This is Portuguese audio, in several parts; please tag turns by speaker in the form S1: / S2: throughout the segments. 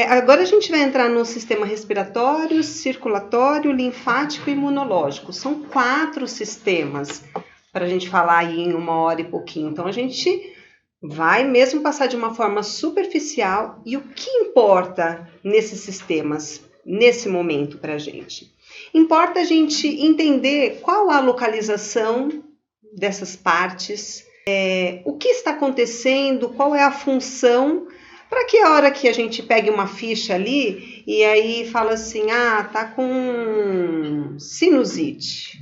S1: Agora a gente vai entrar no sistema respiratório, circulatório, linfático e imunológico. São 4 sistemas para a gente falar aí em 1 hora e pouquinho. Então a gente vai mesmo passar de uma forma superficial. E o que importa nesses sistemas, nesse momento para a gente? Importa a gente entender qual a localização dessas partes, o que está acontecendo, qual é a função, para que a hora que a gente pegue uma ficha ali e aí fala assim, tá com sinusite.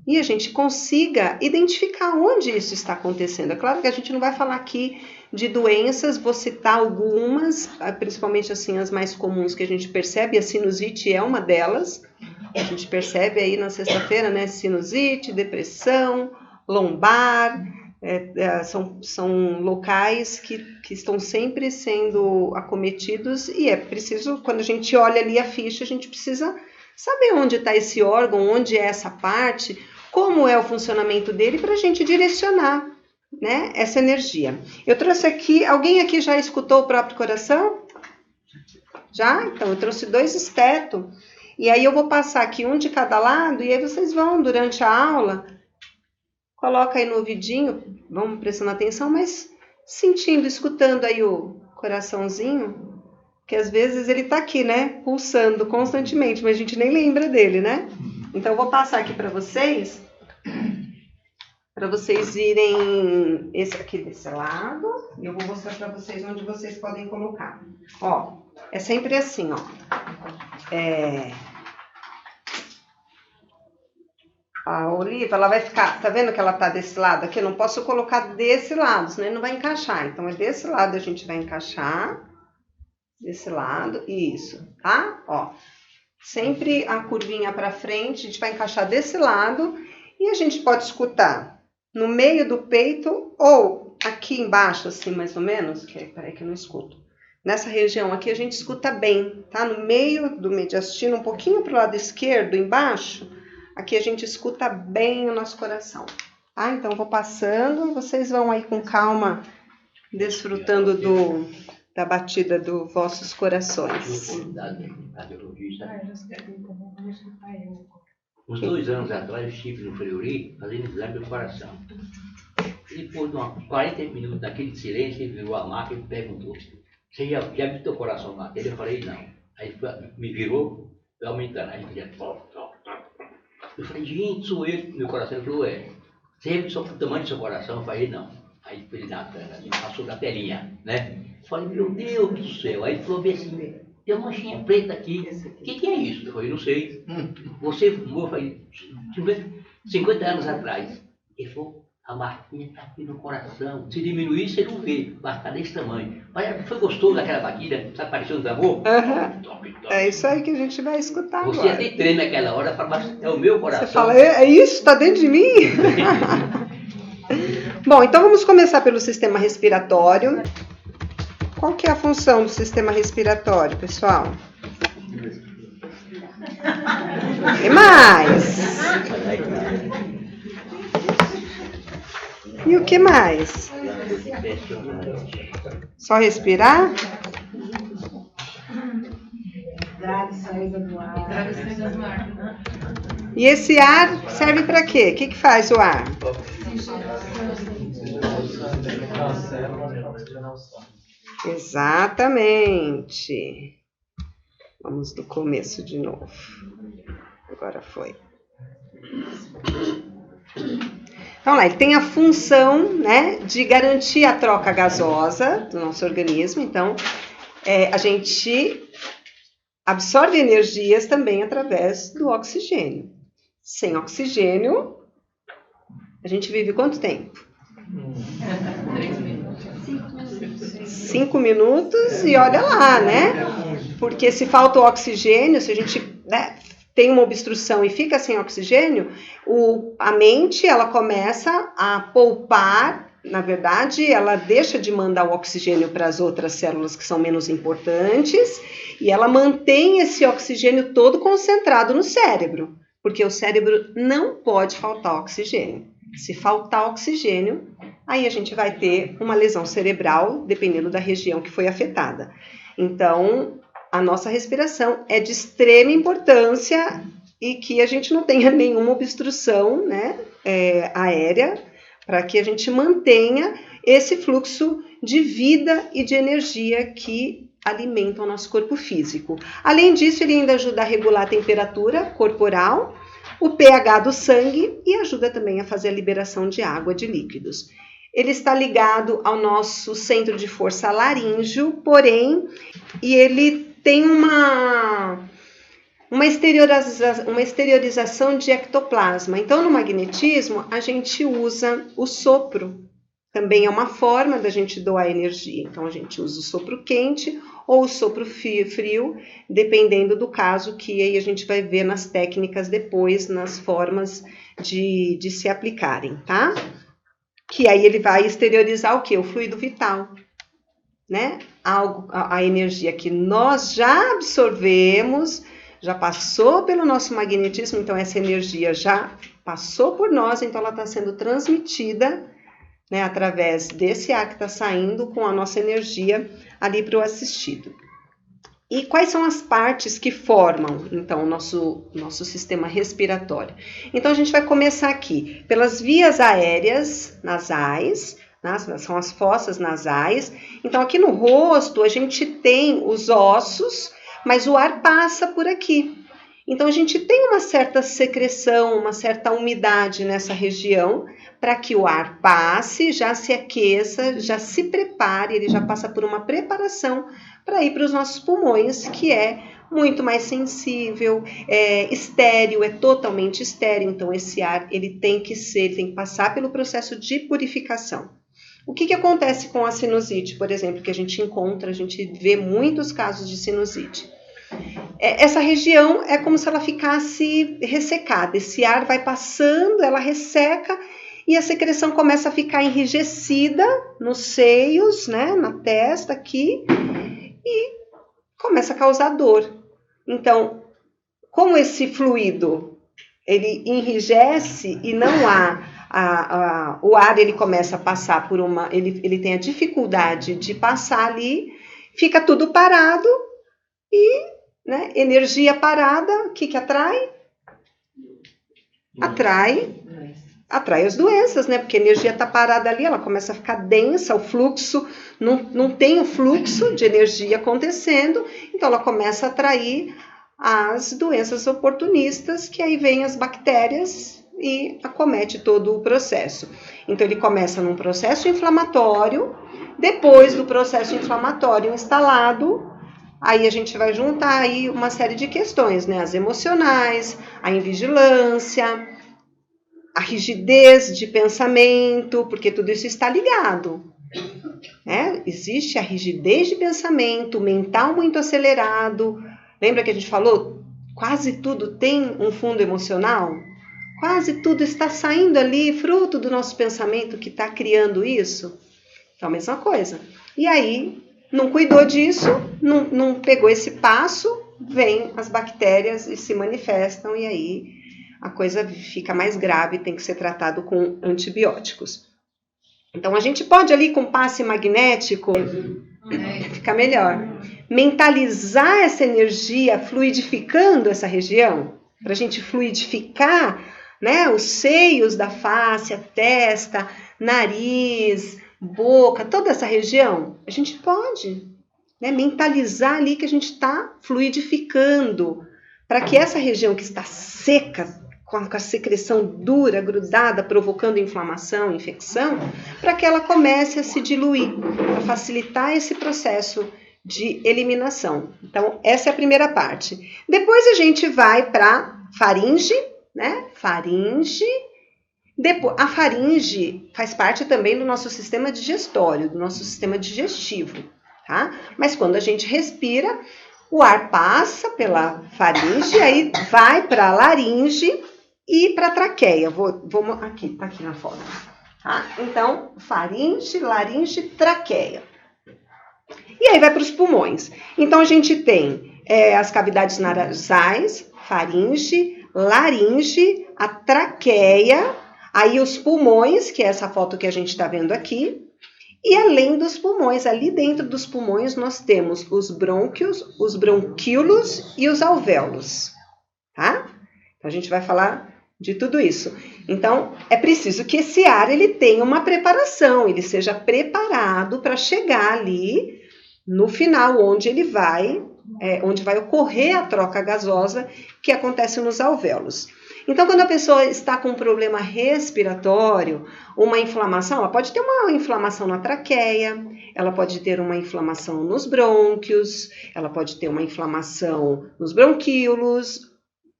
S1: E a gente consiga identificar onde isso está acontecendo. É claro que a gente não vai falar aqui de doenças, vou citar algumas, principalmente assim as mais comuns que a gente percebe, a sinusite é uma delas. A gente percebe aí na sexta-feira, né, sinusite, depressão, lombar, são locais que estão sempre sendo acometidos e é preciso, quando a gente olha ali a ficha, a gente precisa saber onde está esse órgão, onde é essa parte, como é o funcionamento dele para a gente direcionar, né, essa energia. Eu trouxe aqui, alguém aqui já escutou o próprio coração? Já? Então eu trouxe 2 esteto. E aí eu vou passar aqui um de cada lado e aí vocês vão, durante a aula, coloca aí no ouvidinho, vamos prestando atenção, mas sentindo, escutando aí o coraçãozinho, que às vezes ele tá aqui, né, pulsando constantemente, mas a gente nem lembra dele, né? Então eu vou passar aqui para vocês irem esse aqui desse lado, e eu vou mostrar para vocês onde vocês podem colocar. Ó, é sempre assim, ó. A Oliva, ela vai ficar, tá vendo que ela tá desse lado aqui? Eu não posso colocar desse lado, senão ele não vai encaixar. Então, é desse lado a gente vai encaixar. Desse lado, isso, tá? Ó, sempre a curvinha pra frente, a gente vai encaixar desse lado. E a gente pode escutar no meio do peito ou aqui embaixo, assim, mais ou menos. Peraí que eu não escuto. Nessa região aqui a gente escuta bem, tá? No meio do mediastino, um pouquinho pro lado esquerdo, embaixo. Aqui a gente escuta bem o nosso coração, tá? Então, vou passando, vocês vão aí com calma, desfrutando da batida dos vossos corações.
S2: Uns 2 anos atrás, eu estive no Fleury fazendo exame do coração. E depois de uns 40 minutos daquele silêncio, ele virou a máquina e perguntou: você já viu teu coração bater? Eu falei: não. Aí me virou, foi aumentando. Aí ele eu falei: gente, sou eu. Meu coração, ele falou: você já viu o tamanho do seu coração? Eu falei: não. Aí ele passou da telinha, né? Eu falei: meu Deus do céu. Aí ele falou bem assim: tem uma manchinha preta aqui. O que é isso? Eu falei: não sei. Você fumou? Eu falei: 50 anos atrás. Ele falou: a marquinha está aqui no coração. Se diminuir, você não vê. Mas está desse tamanho. Mas foi gostoso aquela batida? Sabe, pareceu um tambor?
S1: Top. É isso aí que a gente vai escutar
S2: você
S1: agora.
S2: Você até treina naquela hora para é o meu coração.
S1: Você fala: é isso? Está dentro de mim? Bom, então vamos começar pelo sistema respiratório. Qual que é a função do sistema respiratório, pessoal? O que mais? E o que mais? Só respirar? E esse ar serve para quê? O que faz o ar? Exatamente. Vamos do começo de novo. Agora foi. Então lá, ele tem a função, né, de garantir a troca gasosa do nosso organismo. Então, a gente absorve energias também através do oxigênio. Sem oxigênio, a gente vive quanto tempo? 5 minutos e olha lá, né? Porque se falta o oxigênio, se a gente, né, tem uma obstrução e fica sem oxigênio, a mente ela começa a poupar, na verdade, ela deixa de mandar o oxigênio para as outras células que são menos importantes e ela mantém esse oxigênio todo concentrado no cérebro, porque o cérebro não pode faltar oxigênio. Se faltar oxigênio, aí a gente vai ter uma lesão cerebral, dependendo da região que foi afetada. Então, a nossa respiração é de extrema importância e que a gente não tenha nenhuma obstrução, né, aérea, para que a gente mantenha esse fluxo de vida e de energia que alimenta o nosso corpo físico. Além disso, ele ainda ajuda a regular a temperatura corporal, o pH do sangue e ajuda também a fazer a liberação de água, de líquidos. Ele está ligado ao nosso centro de força laríngeo, porém, e ele tem uma exteriorização de ectoplasma. Então, no magnetismo, a gente usa o sopro. Também é uma forma da gente doar energia. Então, a gente usa o sopro quente ou o sopro frio, dependendo do caso, que aí a gente vai ver nas técnicas depois, nas formas de se aplicarem, tá? Que aí ele vai exteriorizar o quê? O fluido vital, né? A energia que nós já absorvemos, já passou pelo nosso magnetismo, então essa energia já passou por nós, então ela está sendo transmitida, né, através desse ar que está saindo com a nossa energia ali para o assistido. E quais são as partes que formam, então, o nosso sistema respiratório? Então, a gente vai começar aqui pelas vias aéreas nasais, né, são as fossas nasais. Então, aqui no rosto, a gente tem os ossos, mas o ar passa por aqui. Então, a gente tem uma certa secreção, uma certa umidade nessa região, para que o ar passe, já se aqueça, já se prepare, ele já passa por uma preparação para ir para os nossos pulmões, que é muito mais sensível, estéril, é totalmente estéril, então esse ar ele tem que passar pelo processo de purificação. O que acontece com a sinusite, por exemplo, que a gente vê muitos casos de sinusite? Essa região é como se ela ficasse ressecada, esse ar vai passando, ela resseca, e a secreção começa a ficar enrijecida nos seios, né, na testa aqui, e começa a causar dor. Então, como esse fluido, ele enrijece e não há, o ar ele começa a passar por ele tem a dificuldade de passar ali, fica tudo parado e, né, energia parada, o que atrai? Atrai as doenças, né? Porque a energia está parada ali, ela começa a ficar densa, o fluxo, não tem o fluxo de energia acontecendo, então ela começa a atrair as doenças oportunistas, que aí vem as bactérias e acomete todo o processo. Então ele começa num processo inflamatório, depois do processo inflamatório instalado, aí a gente vai juntar aí uma série de questões, né? As emocionais, a invigilância, a rigidez de pensamento, porque tudo isso está ligado, né? Existe a rigidez de pensamento, o mental muito acelerado. Lembra que a gente falou? Quase tudo tem um fundo emocional? Quase tudo está saindo ali, fruto do nosso pensamento que está criando isso? Então, a mesma coisa. E aí, não cuidou disso, não pegou esse passo, vem as bactérias e se manifestam, e aí a coisa fica mais grave, tem que ser tratado com antibióticos. Então, a gente pode ali com passe magnético, ficar melhor. Mentalizar essa energia, fluidificando essa região, para a gente fluidificar, né, os seios da face, a testa, nariz, boca, toda essa região, a gente pode, né, mentalizar ali que a gente está fluidificando, para que essa região que está seca, com a secreção dura, grudada, provocando inflamação, infecção, para que ela comece a se diluir, para facilitar esse processo de eliminação. Então, essa é a primeira parte. Depois a gente vai para faringe, né? Faringe. Depois, a faringe faz parte também do nosso sistema digestório, do nosso sistema digestivo, tá? Mas quando a gente respira, o ar passa pela faringe, aí vai para a laringe e para a traqueia. Vamos aqui, tá aqui na foto. Tá? Então, faringe, laringe, traqueia. E aí vai para os pulmões. Então, a gente tem as cavidades nasais, faringe, laringe, a traqueia, Aí os pulmões, que é essa foto que a gente está vendo aqui, e além dos pulmões, ali dentro dos pulmões nós temos os brônquios, os bronquíolos e os alvéolos, tá? Então a gente vai falar de tudo isso. Então é preciso que esse ar ele tenha uma preparação, ele seja preparado para chegar ali no final, onde vai ocorrer a troca gasosa que acontece nos alvéolos. Então, quando a pessoa está com um problema respiratório, uma inflamação, ela pode ter uma inflamação na traqueia, ela pode ter uma inflamação nos brônquios, ela pode ter uma inflamação nos bronquíolos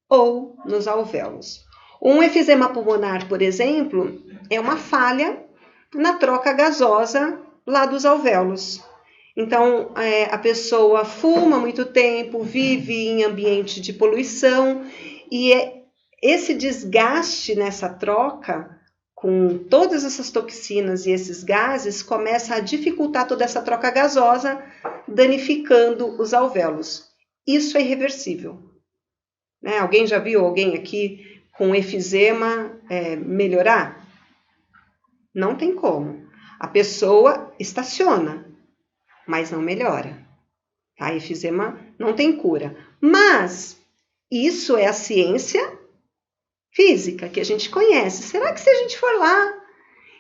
S1: ou nos alvéolos. Um efizema pulmonar, por exemplo, é uma falha na troca gasosa lá dos alvéolos. Então, a pessoa fuma muito tempo, vive em ambiente de poluição e esse desgaste nessa troca, com todas essas toxinas e esses gases, começa a dificultar toda essa troca gasosa, danificando os alvéolos. Isso é irreversível. Né? Alguém já viu alguém aqui com efizema melhorar? Não tem como. A pessoa estaciona, mas não melhora. Tá? Efizema não tem cura. Mas isso é a ciência física que a gente conhece. Será que se a gente for lá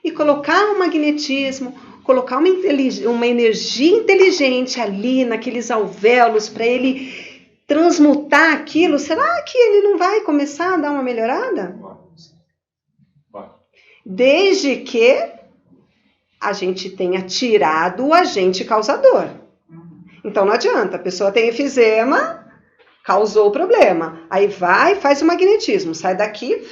S1: e colocar um magnetismo, colocar uma energia inteligente ali naqueles alvéolos para ele transmutar aquilo, será que ele não vai começar a dar uma melhorada? Desde que a gente tenha tirado o agente causador. Então não adianta, a pessoa tem efizema, causou o problema. Aí vai, faz o magnetismo, sai daqui,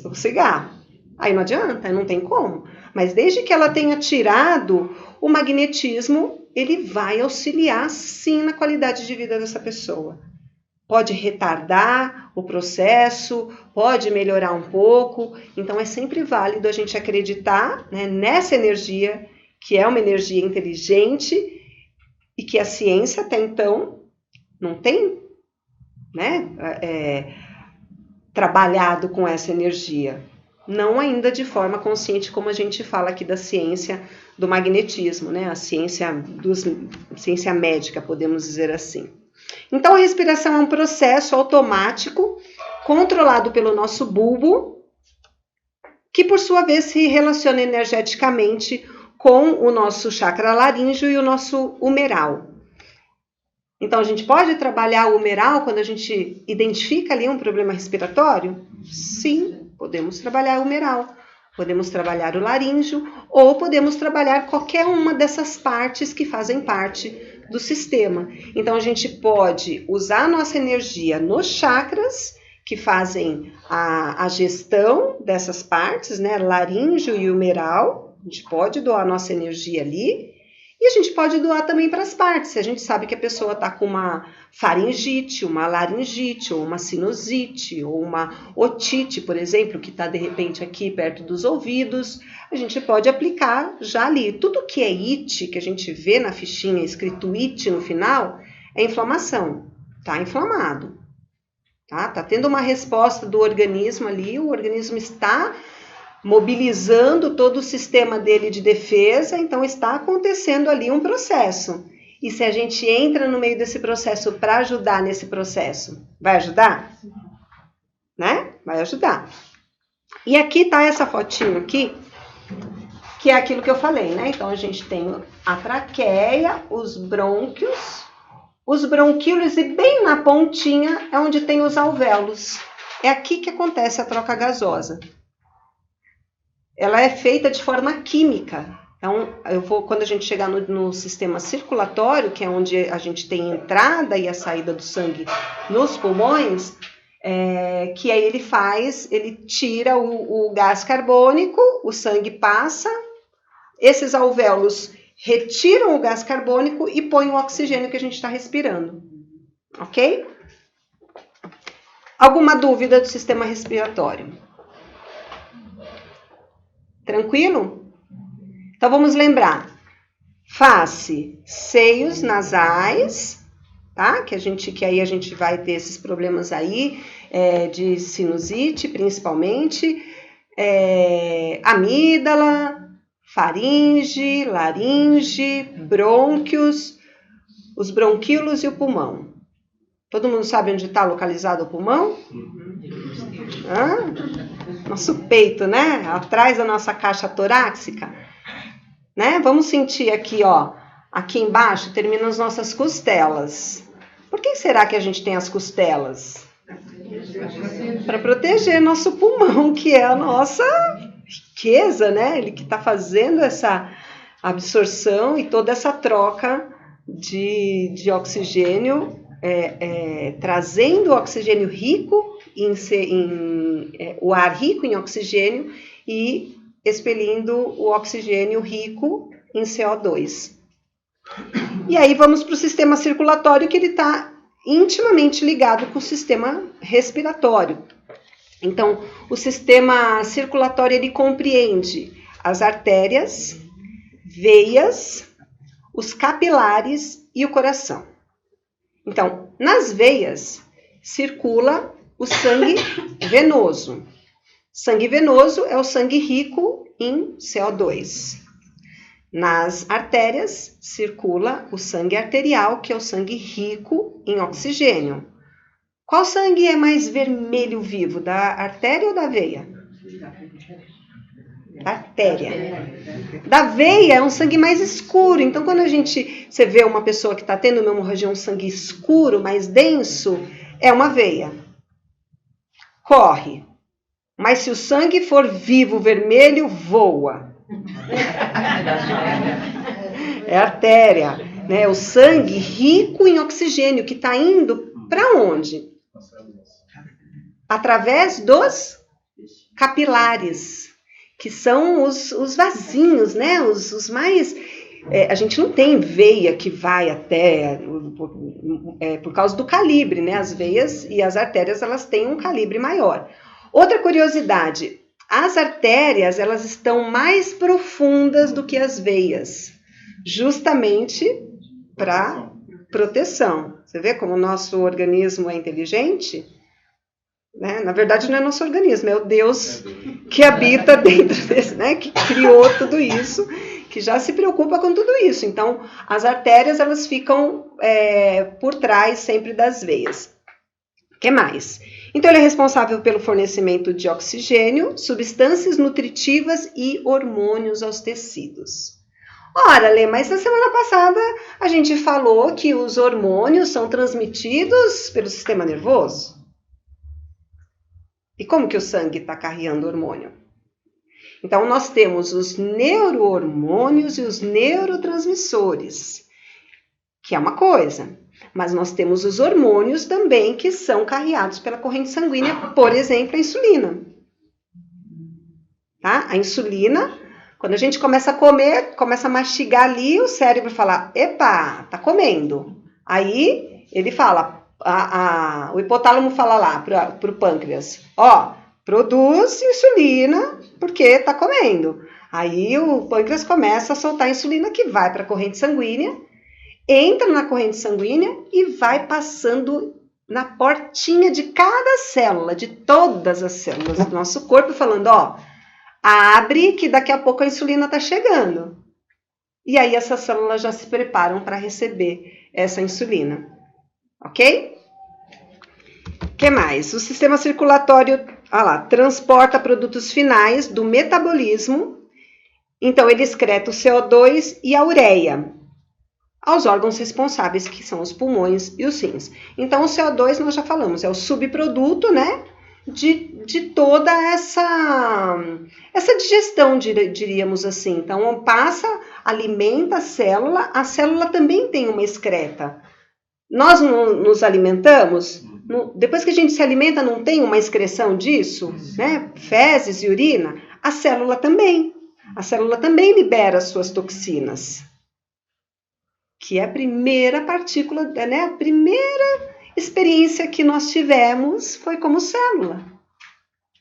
S1: o cigarro. Aí não adianta, não tem como. Mas desde que ela tenha tirado o magnetismo, ele vai auxiliar sim na qualidade de vida dessa pessoa. Pode retardar o processo, pode melhorar um pouco. Então é sempre válido a gente acreditar, né, nessa energia, que é uma energia inteligente e que a ciência até então não tem, né, trabalhado com essa energia. Não ainda de forma consciente, como a gente fala aqui da ciência do magnetismo, né, a ciência médica, podemos dizer assim. Então, a respiração é um processo automático, controlado pelo nosso bulbo, que por sua vez se relaciona energeticamente com o nosso chakra laríngeo e o nosso humeral. Então, a gente pode trabalhar o humeral quando a gente identifica ali um problema respiratório? Sim, podemos trabalhar o humeral. Podemos trabalhar o laríngeo ou podemos trabalhar qualquer uma dessas partes que fazem parte do sistema. Então, a gente pode usar a nossa energia nos chakras, que fazem a gestão dessas partes, né? Laríngeo e humeral. A gente pode doar a nossa energia ali. E a gente pode doar também para as partes. Se a gente sabe que a pessoa está com uma faringite, uma laringite, ou uma sinusite, ou uma otite, por exemplo, que está de repente aqui perto dos ouvidos, a gente pode aplicar já ali. Tudo que é it, que a gente vê na fichinha escrito it no final, é inflamação. Está inflamado. Tá tendo uma resposta do organismo ali, o organismo está mobilizando todo o sistema dele de defesa, então está acontecendo ali um processo. E se a gente entra no meio desse processo para ajudar nesse processo, vai ajudar? Né? Vai ajudar. E aqui tá essa fotinho aqui, que é aquilo que eu falei, né? Então a gente tem a traqueia, os brônquios, os bronquíolos e bem na pontinha é onde tem os alvéolos. É aqui que acontece a troca gasosa. Ela é feita de forma química. Então, quando a gente chegar no sistema circulatório, que é onde a gente tem a entrada e a saída do sangue nos pulmões, que aí ele tira o gás carbônico, o sangue passa, esses alvéolos retiram o gás carbônico e põem o oxigênio que a gente está respirando. Ok? Alguma dúvida do sistema respiratório? Tranquilo? Então, vamos lembrar. Face, seios nasais, tá? Que aí a gente vai ter esses problemas aí, de sinusite, principalmente, amígdala, faringe, laringe, brônquios, os bronquíolos e o pulmão. Todo mundo sabe onde está localizado o pulmão? Nosso peito, né? Atrás da nossa caixa torácica, né? Vamos sentir aqui, ó. Aqui embaixo terminam as nossas costelas. Por que será que a gente tem as costelas? Para proteger nosso pulmão, que é a nossa riqueza, né? Ele que está fazendo essa absorção e toda essa troca de oxigênio, trazendo o oxigênio rico o ar rico em oxigênio e expelindo o oxigênio rico em CO2. E aí vamos para o sistema circulatório, que ele está intimamente ligado com o sistema respiratório. Então, o sistema circulatório, ele compreende as artérias, veias, os capilares e o coração. Então, nas veias circula o sangue venoso. Sangue venoso é o sangue rico em CO2. Nas artérias circula o sangue arterial, que é o sangue rico em oxigênio. Qual sangue é mais vermelho vivo, da artéria ou da veia? Da artéria. Da veia é um sangue mais escuro. Então, quando você vê uma pessoa que está tendo uma hemorragia, um sangue escuro, mais denso, é uma veia. Corre. Mas se o sangue for vivo, vermelho, voa. É a artéria, né? O sangue rico em oxigênio, que está indo para onde? Através dos capilares, que são os vasinhos, né? Os mais... a gente não tem veia que vai até... por causa do calibre, né? As veias e as artérias, elas têm um calibre maior. Outra curiosidade, as artérias, elas estão mais profundas do que as veias, justamente para proteção. Você vê como o nosso organismo é inteligente? Né? Na verdade, não é nosso organismo, é o Deus que habita dentro desse, né? Que criou tudo isso, que já se preocupa com tudo isso. Então, as artérias, elas ficam por trás sempre das veias. O que mais? Então, ele é responsável pelo fornecimento de oxigênio, substâncias nutritivas e hormônios aos tecidos. Ora, Lê, mas na semana passada a gente falou que os hormônios são transmitidos pelo sistema nervoso. E como que o sangue está carregando hormônio? Então, nós temos os neurohormônios e os neurotransmissores, que é uma coisa. Mas nós temos os hormônios também que são carreados pela corrente sanguínea, por exemplo, a insulina. Tá? A insulina, quando a gente começa a comer, começa a mastigar ali, o cérebro fala, epa, tá comendo. Aí ele fala, o hipotálamo fala lá para o pâncreas, produz insulina porque tá comendo. Aí o pâncreas começa a soltar a insulina que vai para a corrente sanguínea, entra na corrente sanguínea e vai passando na portinha de cada célula, de todas as células do nosso corpo, falando, abre que daqui a pouco a insulina está chegando. E aí essas células já se preparam para receber essa insulina. Ok? O que mais? O sistema circulatório, transporta produtos finais do metabolismo. Então, ele excreta o CO2 e a ureia aos órgãos responsáveis, que são os pulmões e os rins. Então, o CO2, nós já falamos, é o subproduto, né, de toda essa digestão, diríamos assim. Então, alimenta a célula também tem uma excreta. Nós nos alimentamos, depois que a gente se alimenta, não tem uma excreção disso, né, fezes e urina? A célula também libera as suas toxinas, que é a primeira partícula, né? A primeira experiência que nós tivemos foi como célula.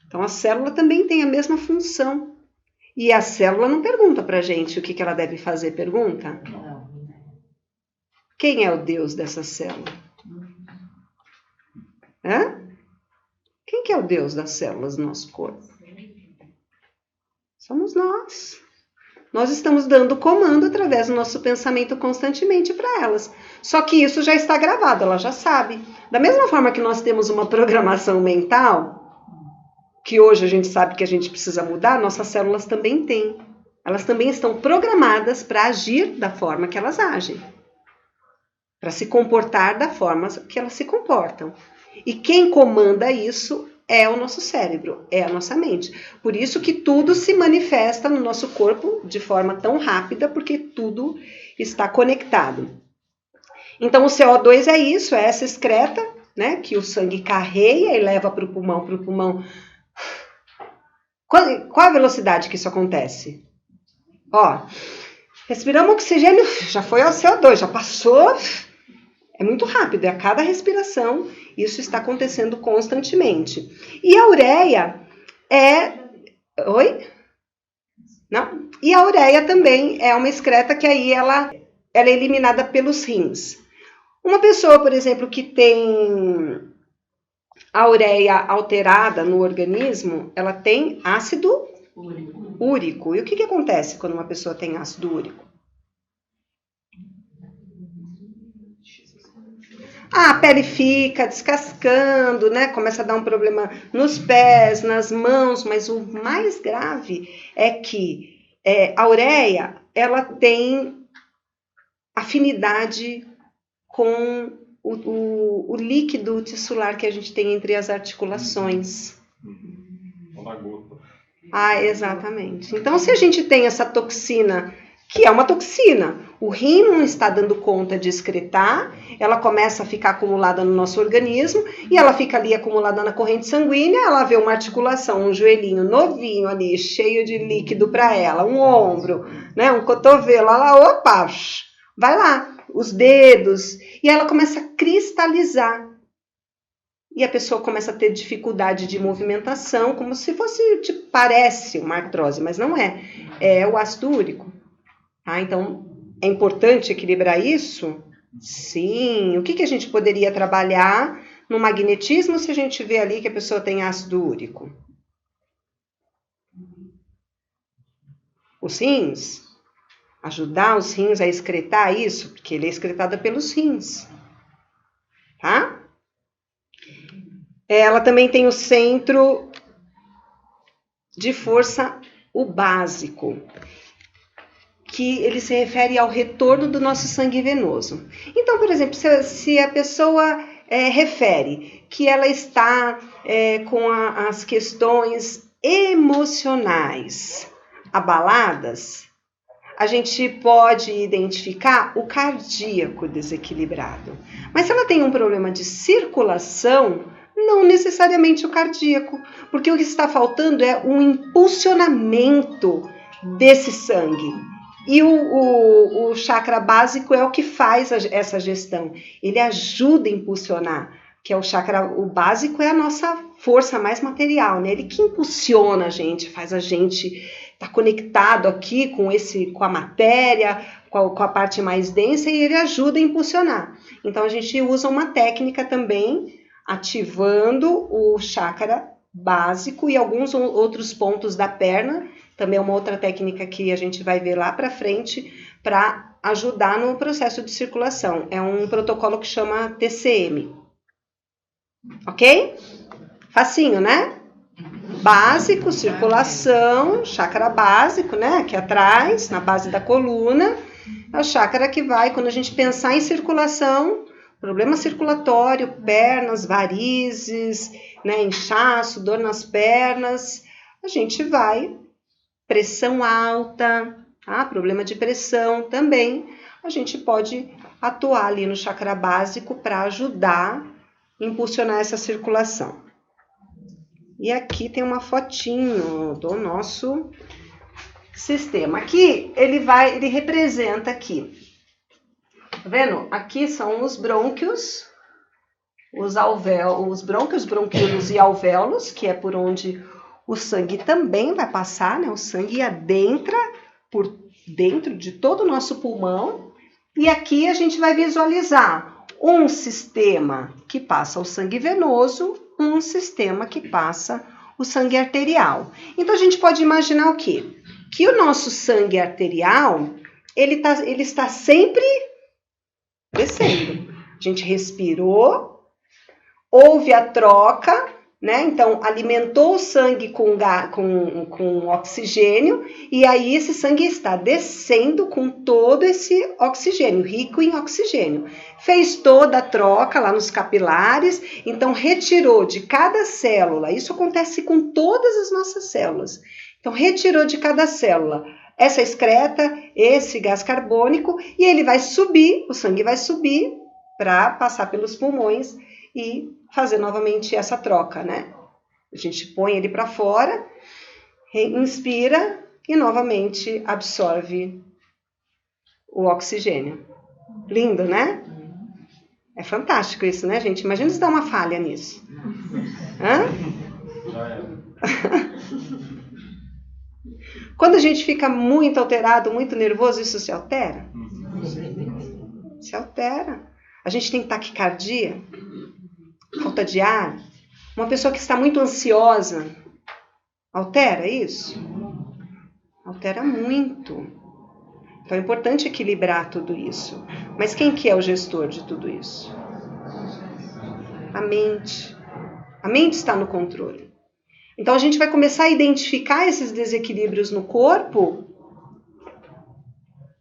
S1: Então, a célula também tem a mesma função. E a célula não pergunta pra gente o que ela deve fazer, pergunta? Quem é o Deus dessa célula? é o Deus das células do nosso corpo? Somos nós. Nós estamos dando comando através do nosso pensamento constantemente para elas. Só que isso já está gravado, ela já sabe. Da mesma forma que nós temos uma programação mental, que hoje a gente sabe que a gente precisa mudar, nossas células também têm. Elas também estão programadas para agir da forma que elas agem. Para se comportar da forma que elas se comportam. E quem comanda isso é o nosso cérebro, é a nossa mente. Por isso que tudo se manifesta no nosso corpo de forma tão rápida, porque tudo está conectado. Então o CO2 é isso, é essa excreta, né, que o sangue carrega e leva para o pulmão. Qual a velocidade que isso acontece? Ó, respiramos oxigênio, já foi ao CO2, já passou. É muito rápido, é a cada respiração, isso está acontecendo constantemente. E a ureia é... Oi? Não? E a ureia também é uma excreta que aí ela é eliminada pelos rins. Uma pessoa, por exemplo, que tem a ureia alterada no organismo, ela tem ácido úrico. E o que acontece quando uma pessoa tem ácido úrico? A pele fica descascando, né? Começa a dar um problema nos pés, nas mãos, mas o mais grave é que a ureia, ela tem afinidade com o líquido tissular que a gente tem entre as articulações.
S3: Uma gota.
S1: Ah, exatamente. Então, se a gente tem essa toxina, que é uma toxina, o rim não está dando conta de excretar, ela começa a ficar acumulada no nosso organismo, e ela fica ali acumulada na corrente sanguínea, ela vê uma articulação, um joelhinho novinho ali, cheio de líquido para ela, um ombro, né, um cotovelo, ela, opa, vai lá, os dedos, e ela começa a cristalizar. E a pessoa começa a ter dificuldade de movimentação, como se fosse, tipo, parece uma artrose, mas não é. É o ácido úrico. Ah, então, é importante equilibrar isso? Sim. O que a gente poderia trabalhar no magnetismo se a gente vê ali que a pessoa tem ácido úrico? Os rins? Ajudar os rins a excretar isso, porque ele é excretado pelos rins. Tá? Ela também tem o centro de força, o básico, que ele se refere ao retorno do nosso sangue venoso. Então, por exemplo, se a pessoa refere que ela está com as questões emocionais abaladas, a gente pode identificar o cardíaco desequilibrado. Mas se ela tem um problema de circulação, não necessariamente o cardíaco, porque o que está faltando é um impulsionamento desse sangue. E o chakra básico é o que faz essa gestão. Ele ajuda a impulsionar, que é o básico é a nossa força mais material, né? Ele que impulsiona a gente, faz a gente estar conectado aqui com a matéria, com a parte mais densa, e ele ajuda a impulsionar. Então a gente usa uma técnica também, ativando o chakra básico e alguns outros pontos da perna, também é uma outra técnica que a gente vai ver lá para frente, para ajudar no processo de circulação. É um protocolo que chama TCM. Ok? Facinho, né? Básico, circulação, chakra básico, né? Aqui atrás, na base da coluna. É o chakra que vai, quando a gente pensar em circulação, problema circulatório, pernas, varizes, né, inchaço, dor nas pernas, a gente vai, pressão alta, problema de pressão também, a gente pode atuar ali no chakra básico para ajudar a impulsionar essa circulação. E aqui tem uma fotinho do nosso sistema. Aqui ele representa aqui. Tá vendo? Aqui são os brônquios, os brônquios, bronquíolos e alvéolos, que é por onde o sangue também vai passar, né? O sangue adentra por dentro de todo o nosso pulmão. E aqui a gente vai visualizar um sistema que passa o sangue venoso um sistema que passa o sangue arterial. Então a gente pode imaginar o quê? Que o nosso sangue arterial, ele está sempre descendo. A gente respirou, houve a troca, né? Então alimentou o sangue com oxigênio, e aí esse sangue está descendo com todo esse oxigênio, rico em oxigênio. Fez toda a troca lá nos capilares, então retirou de cada célula, isso acontece com todas as nossas células, então retirou de cada célula essa excreta, esse gás carbônico, e ele vai subir, o sangue vai subir para passar pelos pulmões e fazer novamente essa troca, né? A gente põe ele para fora, inspira e novamente absorve o oxigênio. Lindo, né? É fantástico isso, né, gente? Imagina se dá uma falha nisso. Hã?
S3: Já era.
S1: Quando a gente fica muito alterado, muito nervoso, isso se altera? Se altera. A gente tem taquicardia, falta de ar. Uma pessoa que está muito ansiosa, altera isso? Altera muito. Então é importante equilibrar tudo isso. Mas quem que é o gestor de tudo isso? A mente. A mente está no controle. Então a gente vai começar a identificar esses desequilíbrios no corpo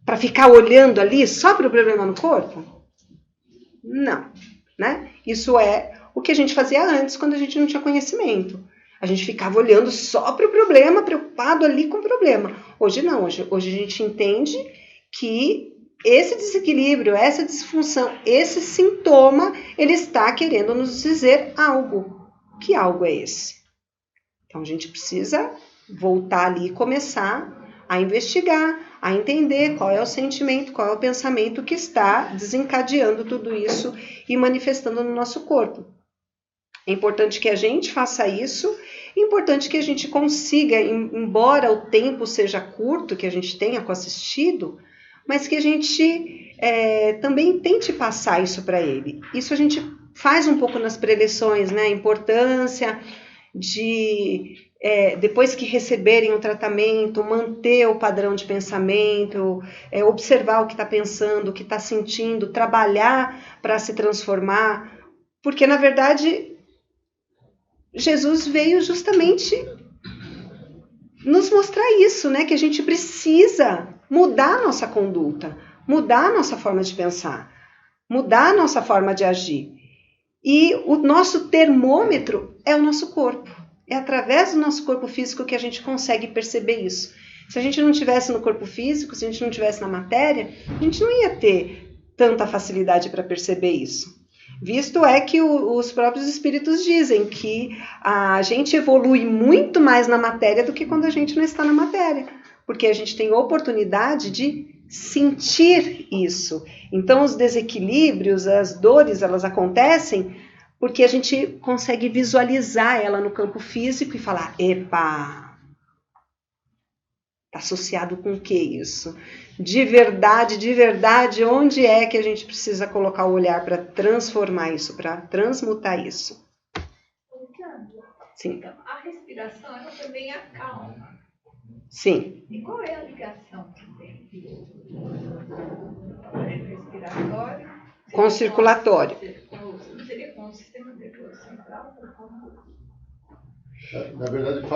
S1: para ficar olhando ali só para o problema no corpo? Não, né? Isso é o que a gente fazia antes, quando a gente não tinha conhecimento. A gente ficava olhando só para o problema, preocupado ali com o problema. Hoje não, hoje a gente entende que esse desequilíbrio, essa disfunção, esse sintoma, ele está querendo nos dizer algo. Que algo é esse? Então a gente precisa voltar ali e começar a investigar, a entender qual é o sentimento, qual é o pensamento que está desencadeando tudo isso e manifestando no nosso corpo. É importante que a gente faça isso, é importante que a gente consiga, embora o tempo seja curto que a gente tenha com assistido, mas que a gente também tente passar isso para ele. Isso a gente faz um pouco nas preleções, né? A importância de, depois que receberem o tratamento, manter o padrão de pensamento, observar o que está pensando, o que está sentindo, trabalhar para se transformar, porque na verdade Jesus veio justamente nos mostrar isso, né? Que a gente precisa mudar a nossa conduta, mudar a nossa forma de pensar, mudar a nossa forma de agir. E o nosso termômetro é o nosso corpo. É através do nosso corpo físico que a gente consegue perceber isso. Se a gente não estivesse no corpo físico, se a gente não estivesse na matéria, a gente não ia ter tanta facilidade para perceber isso. Visto é que os próprios espíritos dizem que a gente evolui muito mais na matéria do que quando a gente não está na matéria. Porque a gente tem oportunidade de sentir isso. Então os desequilíbrios, as dores, elas acontecem porque a gente consegue visualizar ela no campo físico e falar, epa, está associado com o que isso? De verdade, onde é que a gente precisa colocar o olhar para transformar isso, para transmutar isso? Sim.
S4: Então, a respiração, ela também acalma.
S1: Sim.
S4: E qual é a ligação que tem? Respiratório.
S1: Com circulatório.
S4: Seria com o sistema nervoso central?
S5: Na verdade,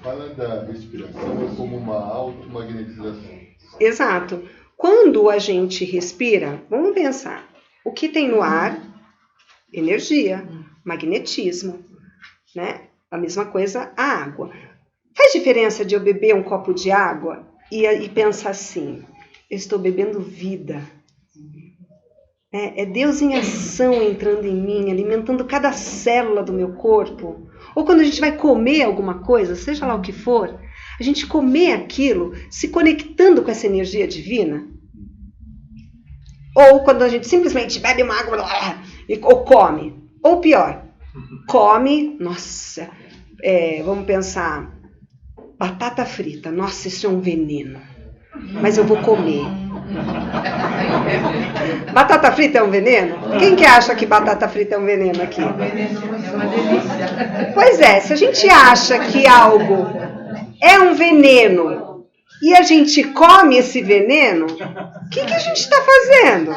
S5: fala da respiração como uma automagnetização.
S1: Exato. Quando a gente respira, vamos pensar, o que tem no ar? Energia, magnetismo, né? A mesma coisa, a água. Faz diferença de eu beber um copo de água e pensar assim, eu estou bebendo vida. É Deus em ação entrando em mim, alimentando cada célula do meu corpo. Ou quando a gente vai comer alguma coisa, seja lá o que for, a gente comer aquilo se conectando com essa energia divina. Ou quando a gente simplesmente bebe uma água ou come. Ou pior, come, nossa, vamos pensar, batata frita, nossa, isso é um veneno. Mas eu vou comer. Batata frita é um veneno? Quem que acha que batata frita é um veneno aqui?
S6: É uma delícia.
S1: Pois é, se a gente acha que algo é um veneno e a gente come esse veneno, o que a gente está fazendo?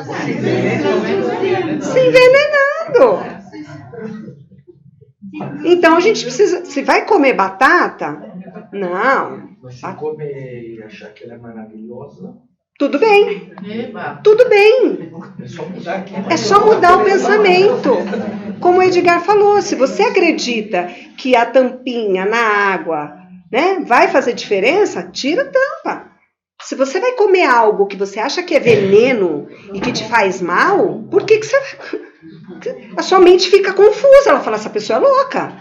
S1: Se envenenando. Então a gente precisa. Se vai comer batata, não.
S7: Mas se comer e achar que ela é maravilhosa,
S1: Tudo bem.
S6: Eba.
S1: Tudo bem.
S7: é só mudar aqui.
S1: É só mudar o pensamento. Como o Edgar falou, se você acredita que a tampinha na água, né, vai fazer diferença, tira a tampa. Se você vai comer algo que você acha que é veneno e que te faz mal, por que você vai... A sua mente fica confusa. Ela fala, essa pessoa é louca.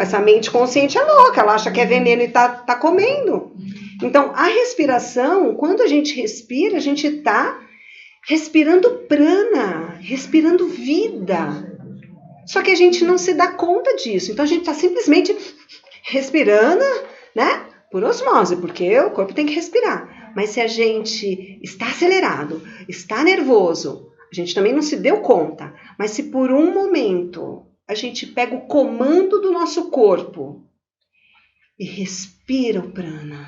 S1: Essa mente consciente é louca. Ela acha que é veneno e tá comendo. Então, a respiração, quando a gente respira, a gente está respirando prana, respirando vida. Só que a gente não se dá conta disso. Então, a gente está simplesmente respirando, né? Por osmose, porque o corpo tem que respirar. Mas se a gente está acelerado, está nervoso, a gente também não se deu conta. Mas se por um momento a gente pega o comando do nosso corpo e respira o prana,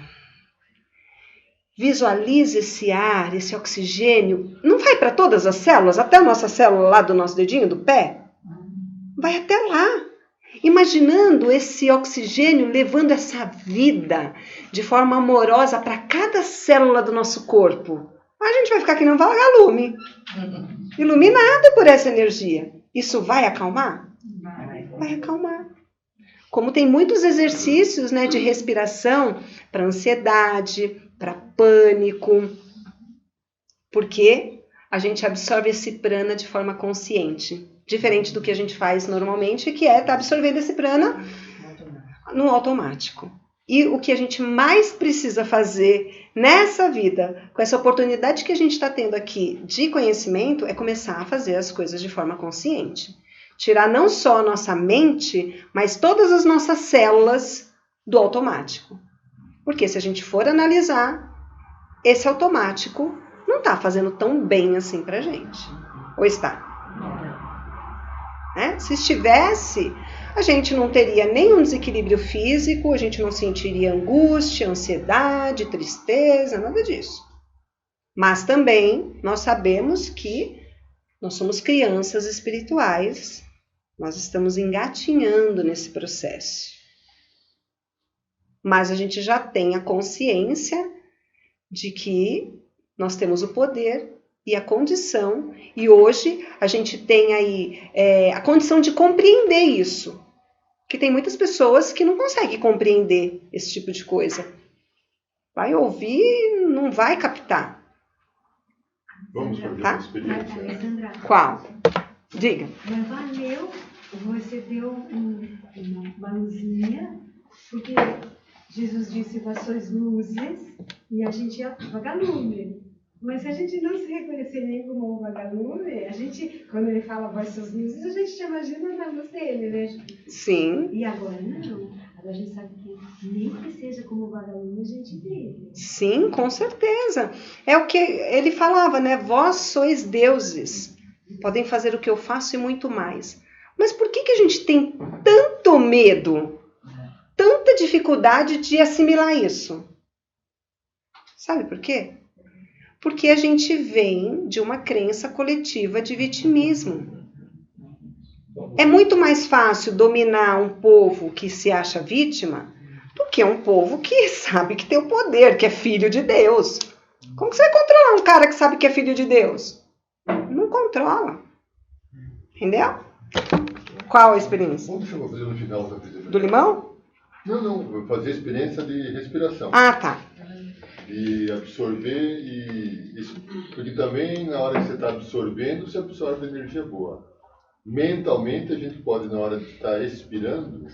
S1: visualiza esse ar, esse oxigênio, não vai para todas as células, até a nossa célula lá do nosso dedinho, do pé? Vai até lá. Imaginando esse oxigênio levando essa vida de forma amorosa para cada célula do nosso corpo. A gente vai ficar que nem um vagalume, iluminado por essa energia. Isso vai acalmar? Vai acalmar. Como tem muitos exercícios, né, de respiração para ansiedade, para pânico, porque a gente absorve esse prana de forma consciente. Diferente do que a gente faz normalmente, que é estar absorvendo esse prana no automático. E o que a gente mais precisa fazer nessa vida, com essa oportunidade que a gente está tendo aqui de conhecimento, é começar a fazer as coisas de forma consciente. Tirar não só a nossa mente, mas todas as nossas células do automático. Porque se a gente for analisar, esse automático não está fazendo tão bem assim pra gente. Ou está? Se estivesse, a gente não teria nenhum desequilíbrio físico, a gente não sentiria angústia, ansiedade, tristeza, nada disso. Mas também nós sabemos que nós somos crianças espirituais, nós estamos engatinhando nesse processo. Mas a gente já tem a consciência de que nós temos o poder e a condição, e hoje a gente tem aí a condição de compreender isso. Que tem muitas pessoas que não conseguem compreender esse tipo de coisa. Vai ouvir e não vai captar.
S5: Vamos fazer
S1: Tá?
S5: uma experiência.
S8: Sandra,
S1: Qual? Diga.
S8: mas valeu, você deu uma luzinha, porque Jesus disse, vós sois luzes, e a gente é vagalume. Mas se a gente não se reconhecer nem como um vagalume, a gente, quando ele fala vós sois luzes, a gente imagina na luz dele, né?
S1: Sim.
S8: E agora não. Agora a gente sabe que nem que seja como vagalume, a gente vive.
S1: Sim, com certeza. É o que ele falava, né? Vós sois deuses. Podem fazer o que eu faço e muito mais. Mas por que a gente tem tanto medo, tanta dificuldade de assimilar isso? Sabe por quê? Porque a gente vem de uma crença coletiva de vitimismo. É muito mais fácil dominar um povo que se acha vítima do que um povo que sabe que tem o poder, que é filho de Deus. Como que você vai controlar um cara que sabe que é filho de Deus? Não controla. Entendeu? Qual a experiência?
S5: Como que eu vou fazer no final da vida?
S1: Do limão?
S5: Não, vou fazer a experiência de respiração.
S1: Ah, tá.
S5: E absorver porque também na hora que você está absorvendo, você absorve energia boa. Mentalmente a gente pode, na hora de estar expirando,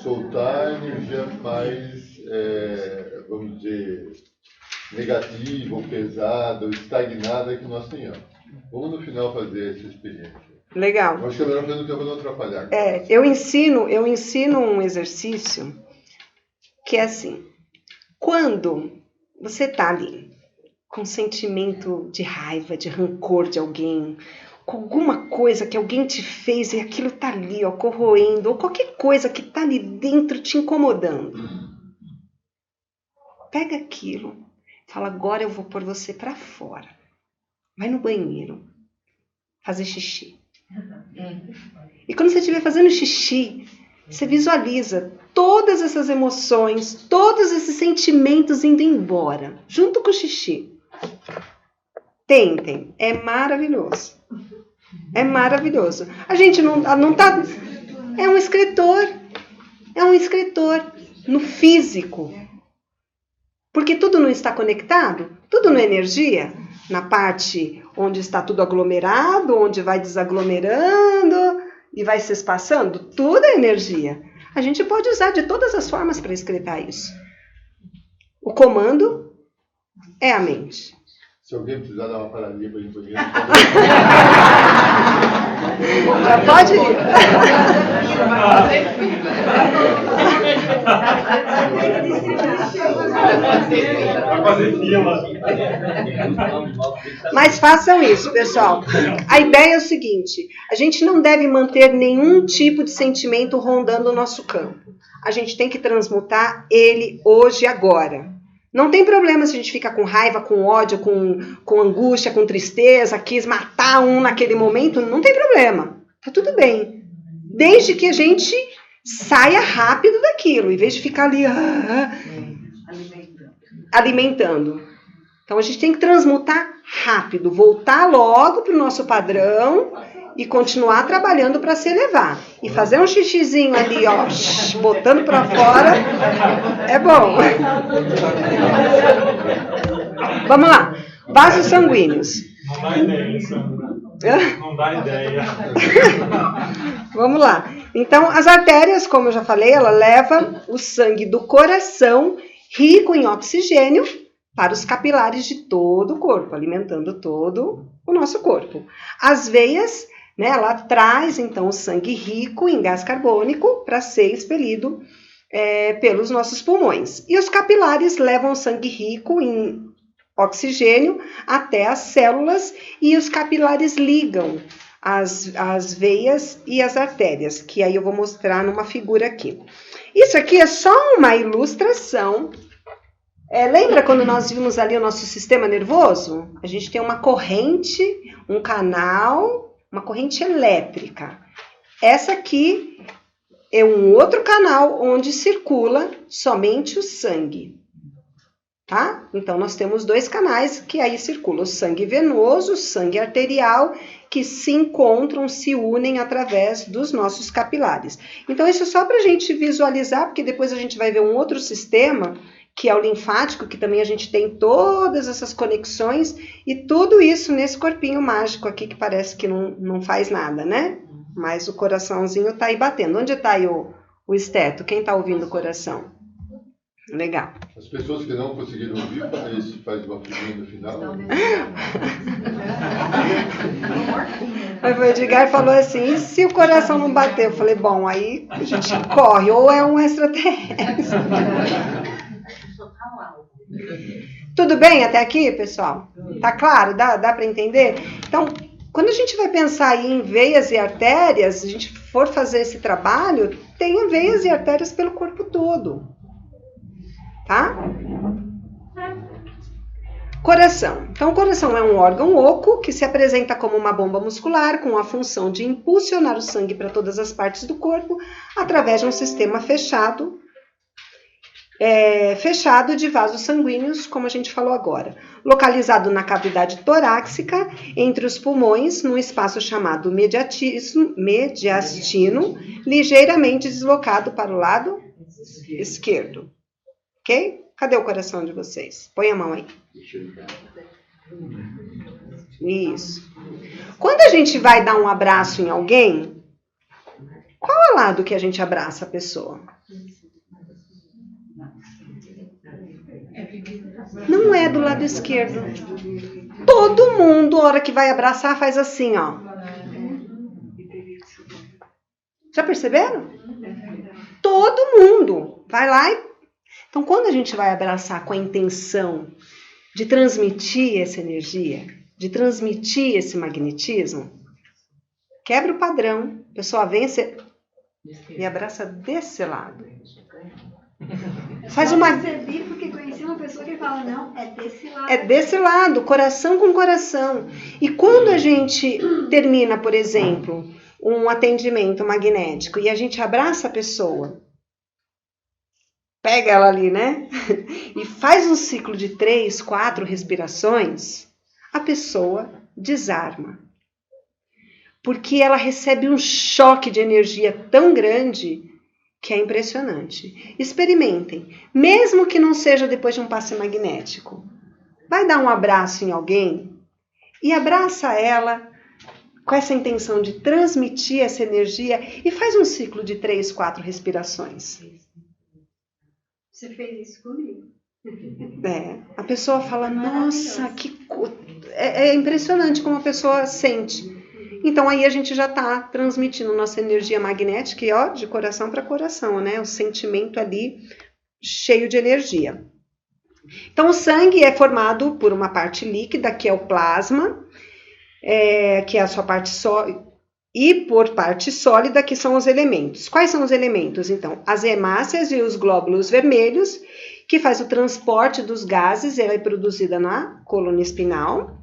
S5: soltar a energia mais, vamos dizer, negativa ou pesada ou estagnada que nós tenhamos. Vamos no final fazer essa experiência.
S1: Legal.
S5: Eu acho que é melhor fazer no tempo para não atrapalhar.
S1: Eu ensino um exercício que é assim. Quando você está ali com sentimento de raiva, de rancor de alguém, com alguma coisa que alguém te fez e aquilo tá ali, ó, corroendo, ou qualquer coisa que tá ali dentro te incomodando. Pega aquilo, fala, agora eu vou pôr você pra fora. Vai no banheiro, fazer xixi. E quando você estiver fazendo xixi, você visualiza todas essas emoções, todos esses sentimentos indo embora, junto com o xixi. Tentem, é maravilhoso. É maravilhoso. A gente não tá... É um escritor no físico. Porque tudo não está conectado, tudo não é energia. Na parte onde está tudo aglomerado, onde vai desaglomerando e vai se espaçando, tudo é energia. A gente pode usar de todas as formas para excretar isso. O comando é a mente.
S5: Se alguém precisar dar uma paradinha para a gente poder...
S1: Já pode ir.
S3: Vai fazer fila.
S1: Mas façam isso, pessoal. A ideia é o seguinte, a gente não deve manter nenhum tipo de sentimento rondando o nosso campo. A gente tem que transmutar ele hoje e agora. Não tem problema se a gente fica com raiva, com ódio, com angústia, com tristeza, quis matar um naquele momento, não tem problema. Tá tudo bem. Desde que a gente saia rápido daquilo, em vez de ficar ali alimentando. Então a gente tem que transmutar rápido, voltar logo para o nosso padrão e continuar trabalhando para se elevar. E fazer um xixizinho ali, ó, botando para fora, é bom. Vamos lá. Vasos sanguíneos.
S3: Não dá ideia, Sandra. Não dá ideia.
S1: Vamos lá. Então, as artérias, como eu já falei, ela leva o sangue do coração, rico em oxigênio, para os capilares de todo o corpo, alimentando todo o nosso corpo. As veias, né, ela traz, então, o sangue rico em gás carbônico para ser expelido pelos nossos pulmões. E os capilares levam o sangue rico em oxigênio até as células e os capilares ligam as veias e as artérias, que aí eu vou mostrar numa figura aqui. Isso aqui é só uma ilustração. Lembra quando nós vimos ali o nosso sistema nervoso? A gente tem uma corrente, um canal, uma corrente elétrica. Essa aqui é um outro canal onde circula somente o sangue. Tá? Então, nós temos dois canais que aí circulam, o sangue venoso, o sangue arterial, que se encontram, se unem através dos nossos capilares. Então, isso é só para a gente visualizar, porque depois a gente vai ver um outro sistema, que é o linfático, que também a gente tem todas essas conexões, e tudo isso nesse corpinho mágico aqui, que parece que não faz nada, né? Mas o coraçãozinho tá aí batendo. Onde tá aí o esteto? Quem tá ouvindo o coração? Legal.
S5: As pessoas que não conseguiram ouvir, eles fazem uma figurinha no final.
S1: Aí o Edgar falou assim, e se o coração não bater? Eu falei, bom, aí a gente corre, ou é um extraterrestre. Tudo bem até aqui, pessoal? Tá claro? Dá para entender? Então, quando a gente vai pensar aí em veias e artérias, se a gente for fazer esse trabalho, tenha veias e artérias pelo corpo todo. Tá? Coração. Então, o coração é um órgão oco que se apresenta como uma bomba muscular com a função de impulsionar o sangue para todas as partes do corpo através de um sistema fechado de vasos sanguíneos, como a gente falou agora. Localizado na cavidade torácica, entre os pulmões, num espaço chamado mediastino, ligeiramente deslocado para o lado esquerdo. Ok? Cadê o coração de vocês? Põe a mão aí. Isso. Quando a gente vai dar um abraço em alguém, qual é o lado que a gente abraça a pessoa? Não é do lado esquerdo. Todo mundo, a hora que vai abraçar, faz assim, ó. Já perceberam? Todo mundo vai lá e... Então, quando a gente vai abraçar com a intenção de transmitir essa energia, de transmitir esse magnetismo, quebra o padrão. A pessoa vem e abraça desse lado. Faz uma...
S8: Eu percebi porque conheci uma pessoa que fala, não, é desse lado.
S1: É desse lado, coração com coração. E quando a gente termina, por exemplo, um atendimento magnético e a gente abraça a pessoa, pega ela ali, né? E faz um ciclo de 3, 4 respirações, a pessoa desarma. Porque ela recebe um choque de energia tão grande que é impressionante. Experimentem, mesmo que não seja depois de um passe magnético. Vai dar um abraço em alguém e abraça ela com essa intenção de transmitir essa energia e faz um ciclo de 3, 4 respirações.
S8: Você fez isso comigo.
S1: A pessoa fala, nossa, é impressionante como a pessoa sente. Então aí a gente já está transmitindo nossa energia magnética, e ó, de coração para coração, né? O sentimento ali cheio de energia. Então o sangue é formado por uma parte líquida, que é o plasma, que é a sua parte sólida, e por parte sólida, que são os elementos. Quais são os elementos, então? As hemácias e os glóbulos vermelhos, que faz o transporte dos gases, ela é produzida na coluna espinal.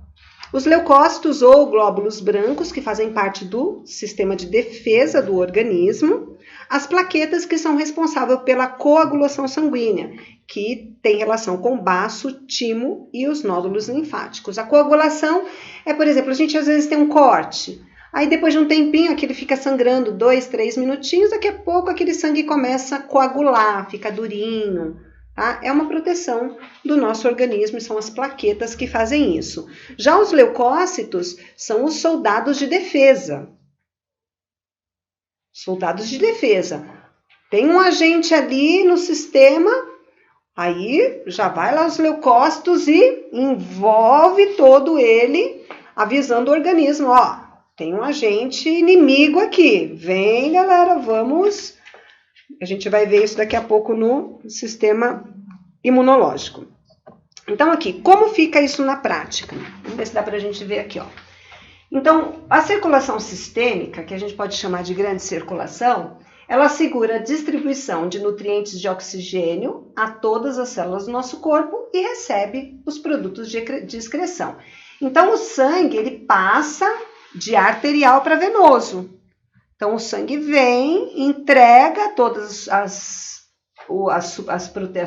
S1: Os leucócitos ou glóbulos brancos, que fazem parte do sistema de defesa do organismo. As plaquetas, que são responsáveis pela coagulação sanguínea, que tem relação com o baço, timo e os nódulos linfáticos. A coagulação é, por exemplo, a gente às vezes tem um corte, aí depois de um tempinho aquele fica sangrando 2, 3 minutinhos, daqui a pouco aquele sangue começa a coagular, fica durinho. Tá? É uma proteção do nosso organismo e são as plaquetas que fazem isso. Já os leucócitos são os soldados de defesa. Soldados de defesa. Tem um agente ali no sistema, aí já vai lá os leucócitos e envolve todo ele, avisando o organismo, ó, tem um agente inimigo aqui. Vem, galera, vamos... A gente vai ver isso daqui a pouco no sistema imunológico. Então, aqui, como fica isso na prática? Vamos ver se dá para a gente ver aqui, ó. Então, a circulação sistêmica, que a gente pode chamar de grande circulação, ela assegura a distribuição de nutrientes de oxigênio a todas as células do nosso corpo e recebe os produtos de excreção. Então, o sangue, ele passa de arterial para venoso. Então, o sangue vem, entrega todas as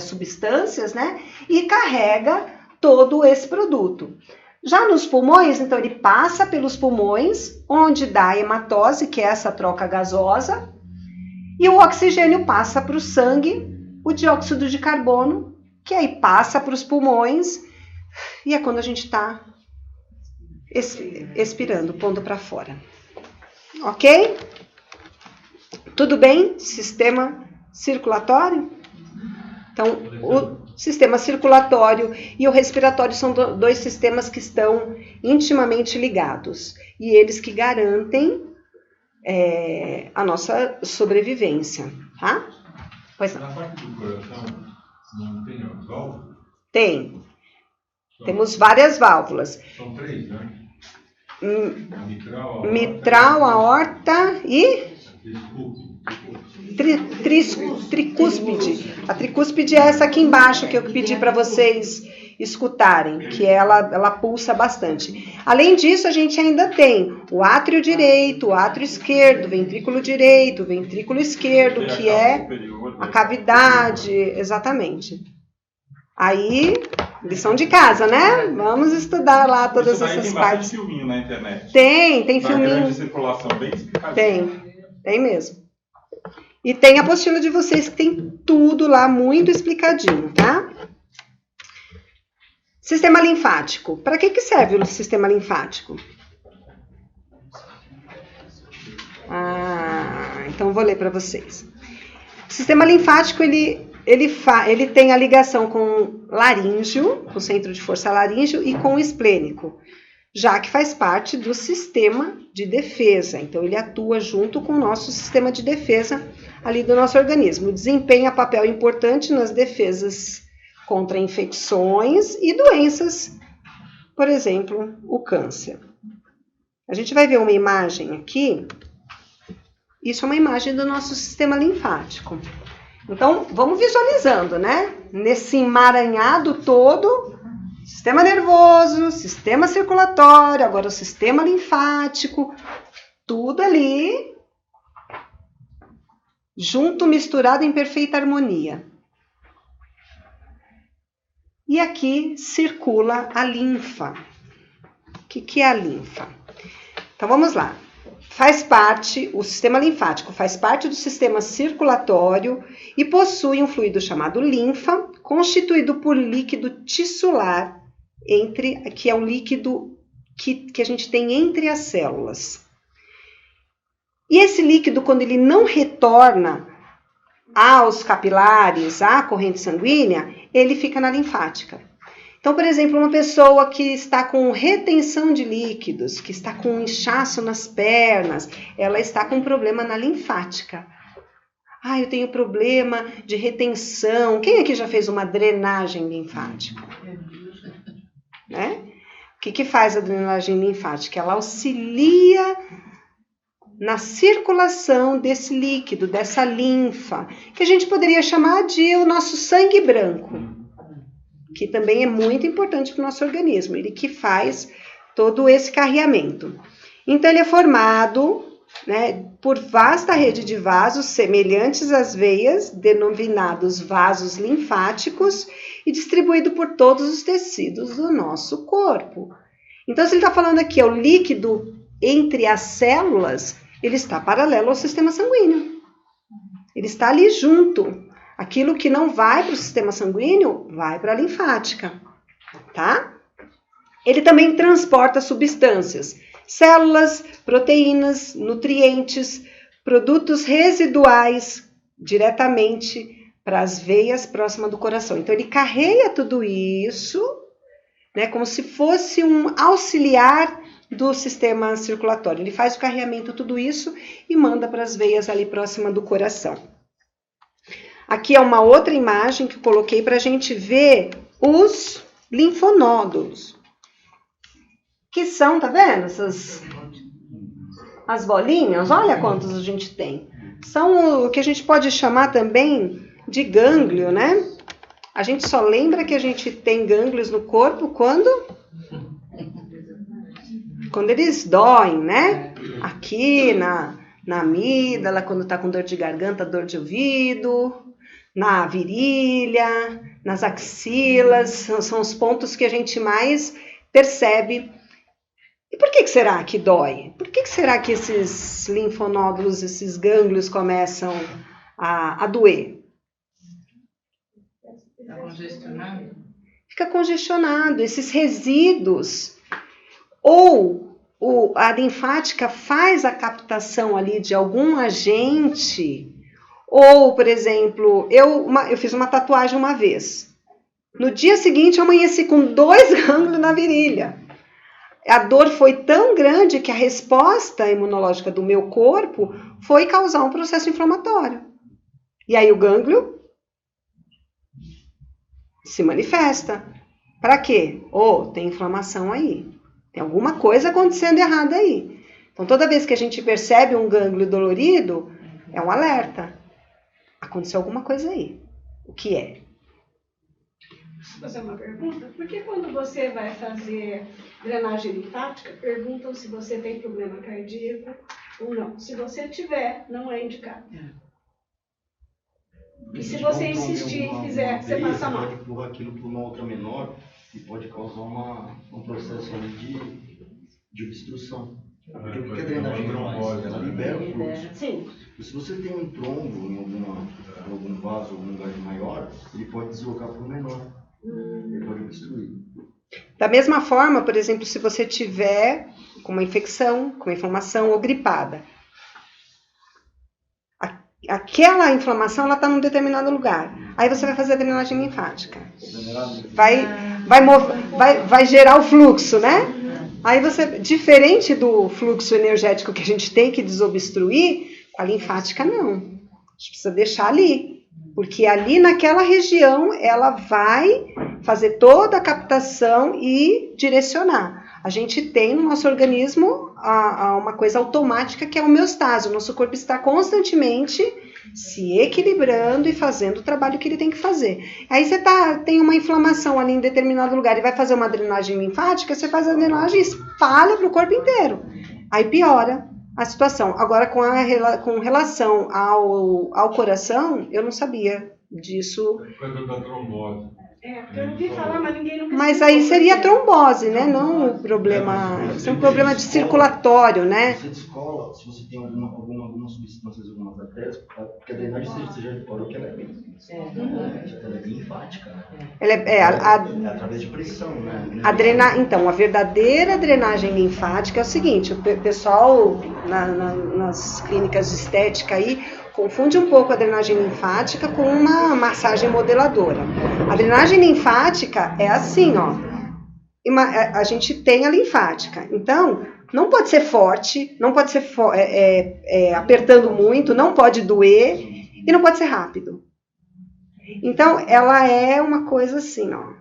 S1: substâncias, né? E carrega todo esse produto. Já nos pulmões, então, ele passa pelos pulmões, onde dá a hematose, que é essa troca gasosa, e o oxigênio passa para o sangue, o dióxido de carbono, que aí passa para os pulmões, e é quando a gente está expirando, pondo para fora. Ok? Tudo bem? Sistema circulatório? Então, o sistema circulatório e o respiratório são dois sistemas que estão intimamente ligados. E eles que garantem a nossa sobrevivência, tá? Pois não.
S3: Na parte do coração, não tem válvula?
S1: Tem. Temos várias válvulas.
S3: São 3, né?
S1: Mitral, aorta e... Tricúspide. A tricúspide é essa aqui embaixo que eu pedi para vocês escutarem, que ela pulsa bastante. Além disso, a gente ainda tem o átrio direito, o átrio esquerdo, ventrículo direito, ventrículo esquerdo, que é a cavidade, exatamente. Aí, lição de casa, né? Vamos estudar lá todas essas partes.
S3: Tem filminho na internet.
S1: Tem filminho.
S3: Na grande circulação, bem explicadinho.
S1: Tem mesmo. E tem a apostila de vocês que tem tudo lá muito explicadinho, tá? Sistema linfático. Para que serve o sistema linfático? Então vou ler para vocês. O sistema linfático, ele tem a ligação com laríngeo, com o centro de força laríngeo, e com o esplênico, já que faz parte do sistema de defesa. Então, ele atua junto com o nosso sistema de defesa ali do nosso organismo. Desempenha papel importante nas defesas contra infecções e doenças, por exemplo, o câncer. A gente vai ver uma imagem aqui. Isso é uma imagem do nosso sistema linfático. Então, vamos visualizando, né? Nesse emaranhado todo, sistema nervoso, sistema circulatório, agora o sistema linfático, tudo ali junto, misturado em perfeita harmonia. E aqui circula a linfa. O que é a linfa? Então, vamos lá. O sistema linfático faz parte do sistema circulatório e possui um fluido chamado linfa, constituído por líquido tissular, que é o líquido que a gente tem entre as células. E esse líquido, quando ele não retorna aos capilares, à corrente sanguínea, ele fica na linfática. Então, por exemplo, uma pessoa que está com retenção de líquidos, que está com inchaço nas pernas, ela está com problema na linfática. Eu tenho problema de retenção. Quem aqui já fez uma drenagem linfática? Né? O que faz a drenagem linfática? Ela auxilia na circulação desse líquido, dessa linfa, que a gente poderia chamar de o nosso sangue branco, que também é muito importante para o nosso organismo, ele que faz todo esse carreamento. Então, ele é formado, né, por vasta rede de vasos semelhantes às veias, denominados vasos linfáticos, e distribuído por todos os tecidos do nosso corpo. Então, se ele está falando aqui, o líquido entre as células, ele está paralelo ao sistema sanguíneo. Ele está ali junto. Aquilo que não vai para o sistema sanguíneo, vai para a linfática, tá? Ele também transporta substâncias, células, proteínas, nutrientes, produtos residuais diretamente para as veias próximas do coração. Então, ele carrega tudo isso, né, como se fosse um auxiliar do sistema circulatório. Ele faz o carreamento tudo isso e manda para as veias ali próxima do coração. Aqui é uma outra imagem que eu coloquei para a gente ver os linfonódulos. Que são, tá vendo? As bolinhas, olha quantos a gente tem. São o que a gente pode chamar também de gânglio, né? A gente só lembra que a gente tem gânglios no corpo quando eles doem, né? Aqui na amígdala, quando tá com dor de garganta, dor de ouvido, na virilha, nas axilas, são os pontos que a gente mais percebe. E por que será que dói? Por que será que esses linfonódulos, esses gânglios começam a doer?
S6: Está congestionado?
S1: Fica congestionado, esses resíduos. Ou a linfática faz a captação ali de algum agente. Ou, por exemplo, eu fiz uma tatuagem uma vez. No dia seguinte, eu amanheci com 2 gânglios na virilha. A dor foi tão grande que a resposta imunológica do meu corpo foi causar um processo inflamatório. E aí o gânglio se manifesta. Para quê? Tem inflamação aí. Tem alguma coisa acontecendo errada aí. Então, toda vez que a gente percebe um gânglio dolorido, é um alerta. Aconteceu alguma coisa aí. O que é?
S8: Posso fazer uma pergunta? Por que quando você vai fazer drenagem linfática, perguntam se você tem problema cardíaco ou não? Se você tiver, não é indicado. E se você insistir e fizer, você passa mal.
S9: Pode empurrar aquilo para uma outra menor e pode causar um processo ali de obstrução. Porque o que a drenagem faz? Ela libera o fluxo.
S8: Sim.
S9: E se você tem um trombo em algum vaso, algum lugar maior, ele pode deslocar para o menor. Ele pode obstruir.
S1: Da mesma forma, por exemplo, se você tiver com uma infecção, com uma inflamação ou gripada, aquela inflamação está num determinado lugar. Aí você vai fazer a drenagem linfática. Vai gerar o fluxo, né? Aí você, diferente do fluxo energético que a gente tem que desobstruir, a linfática não. A gente precisa deixar ali. Porque ali naquela região ela vai fazer toda a captação e direcionar. A gente tem no nosso organismo uma coisa automática que é a homeostase. O nosso corpo está constantemente se equilibrando e fazendo o trabalho que ele tem que fazer. Aí você tem uma inflamação ali em determinado lugar e vai fazer uma drenagem linfática, você faz a drenagem e espalha para o corpo inteiro. Aí piora a situação. Agora, com relação ao coração, eu não sabia disso.
S3: Por causa da trombose.
S8: Porque eu ouvi falar, mas ninguém nunca
S1: Mas aí seria trombose, né? Não o problema. Isso é um problema de circulatório, né?
S9: Você descola, se você tem algumas substâncias, algumas artérias, porque a drenagem você já reparou que ela é linfática, né?
S1: Ela
S9: É através de pressão, né?
S1: Então, a verdadeira drenagem linfática é o seguinte: o pessoal nas clínicas de estética aí confunde um pouco a drenagem linfática com uma massagem modeladora. A drenagem linfática é assim, ó. A gente tem a linfática. Então, não pode ser forte, não pode ser apertando muito, não pode doer e não pode ser rápido. Então, ela é uma coisa assim, ó.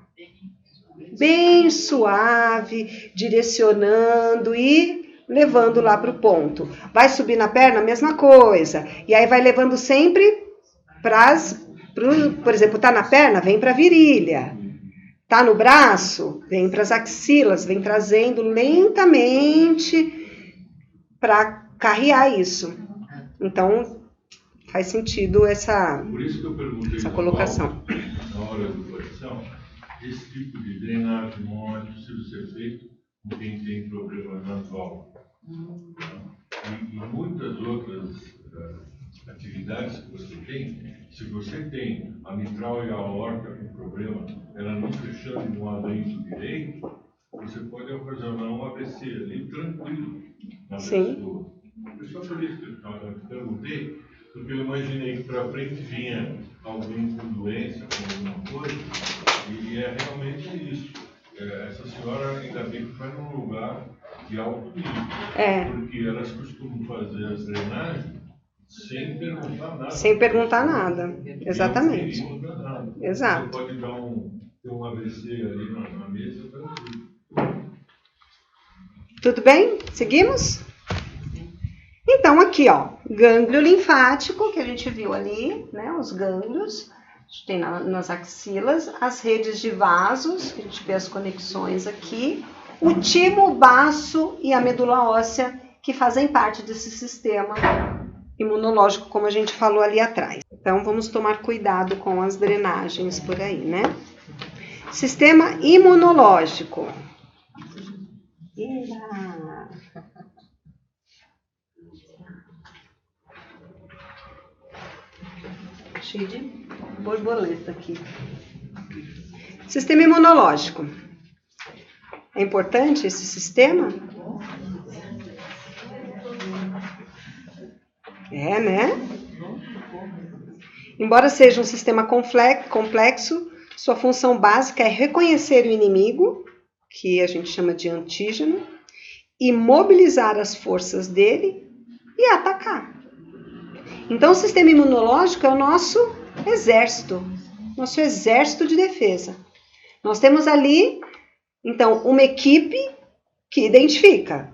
S1: Bem suave, direcionando e levando lá para o ponto. Vai subir na perna, mesma coisa. E aí vai levando sempre por exemplo, tá na perna, vem para a virilha. Tá no braço, vem para as axilas, vem trazendo lentamente para carrear isso. Então, faz sentido essa
S3: Por isso que eu perguntei
S1: colocação.
S3: Na hora do coração, esse tipo de drenagem não é possível ser feito com quem tem problema nas válvulas. E muitas outras atividades que você tem, se você tem a mitral e a aorta com problema, ela não fechando no alento direito, você pode ocasionar um AVC ali tranquilo na pessoa. Eu só por isso que eu perguntei, porque eu imaginei que para frente vinha alguém com doença, com alguma coisa, e é realmente isso. Essa senhora ainda bem que vai num lugar de alto nível, porque elas costumam fazer as drenagens sem perguntar nada.
S1: Sem perguntar nada, exatamente. Exato.
S3: Você pode ter um AVC ali na mesa, tranquilo.
S1: Tudo bem? Seguimos? Então, aqui, ó, gânglio linfático, que a gente viu ali, né, os gânglios, a gente tem nas axilas, as redes de vasos, que a gente vê as conexões aqui, o timo, baço e a medula óssea, que fazem parte desse sistema imunológico, como a gente falou ali atrás. Então, vamos tomar cuidado com as drenagens por aí, né? Sistema imunológico. Cheio de borboleta aqui. Sistema imunológico. É importante esse sistema? É, né? Embora seja um sistema complexo, sua função básica é reconhecer o inimigo, que a gente chama de antígeno, e mobilizar as forças dele e atacar. Então, o sistema imunológico é o nosso exército de defesa. Nós temos ali, então, uma equipe que identifica,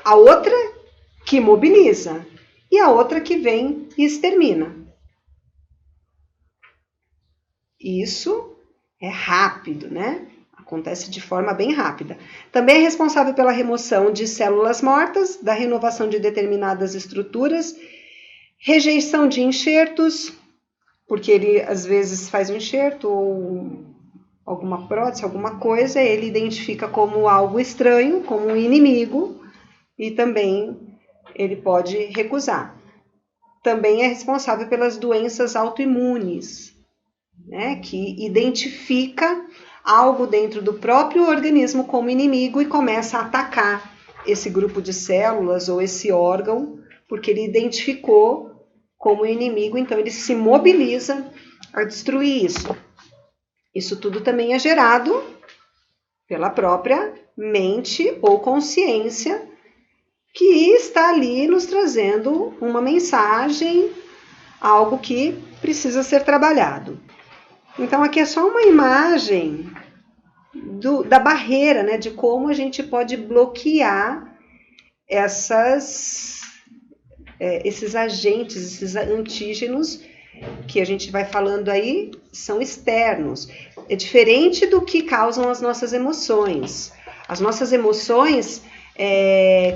S1: a outra que mobiliza e a outra que vem e extermina. Isso é rápido, né? Acontece de forma bem rápida. Também é responsável pela remoção de células mortas, da renovação de determinadas estruturas, rejeição de enxertos, porque ele às vezes faz um enxerto ou alguma prótese, alguma coisa, ele identifica como algo estranho, como um inimigo, e também ele pode recusar. Também é responsável pelas doenças autoimunes, né, que identifica algo dentro do próprio organismo como inimigo e começa a atacar esse grupo de células ou esse órgão, porque ele identificou como inimigo, então ele se mobiliza a destruir isso. Isso tudo também é gerado pela própria mente ou consciência que está ali nos trazendo uma mensagem algo que precisa ser trabalhado. Então, aqui é só uma imagem da barreira, né, de como a gente pode bloquear esses agentes, esses antígenos que a gente vai falando aí, são externos. É diferente do que causam as nossas emoções. As nossas emoções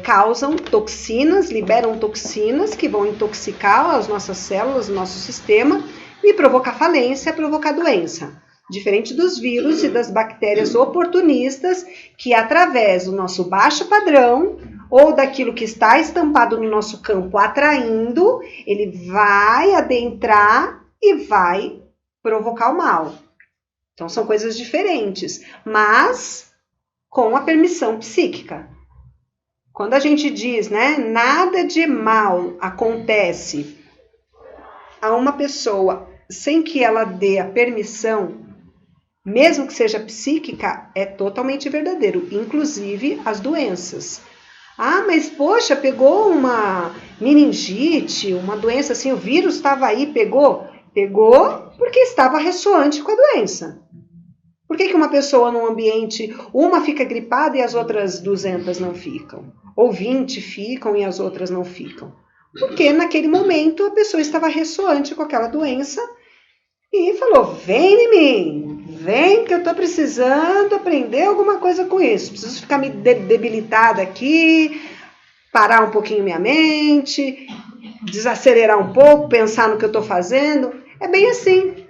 S1: causam toxinas, liberam toxinas que vão intoxicar as nossas células, o nosso sistema e provocar falência, provocar doença. Diferente dos vírus e das bactérias oportunistas que, através do nosso baixo padrão ou daquilo que está estampado no nosso campo atraindo, ele vai adentrar e vai provocar o mal. Então, são coisas diferentes, mas com a permissão psíquica. Quando a gente diz, né, nada de mal acontece a uma pessoa sem que ela dê a permissão, mesmo que seja psíquica, é totalmente verdadeiro, inclusive as doenças. Ah, mas poxa, pegou uma meningite, uma doença assim, o vírus estava aí, pegou? Pegou porque estava ressoante com a doença. Por que uma pessoa num ambiente, uma fica gripada e as outras 200 não ficam? Ou 20 ficam e as outras não ficam? Porque naquele momento a pessoa estava ressoante com aquela doença e falou, vem em mim, vem que eu estou precisando aprender alguma coisa com isso. Preciso ficar me debilitada aqui, parar um pouquinho minha mente, desacelerar um pouco, pensar no que eu estou fazendo. É bem assim.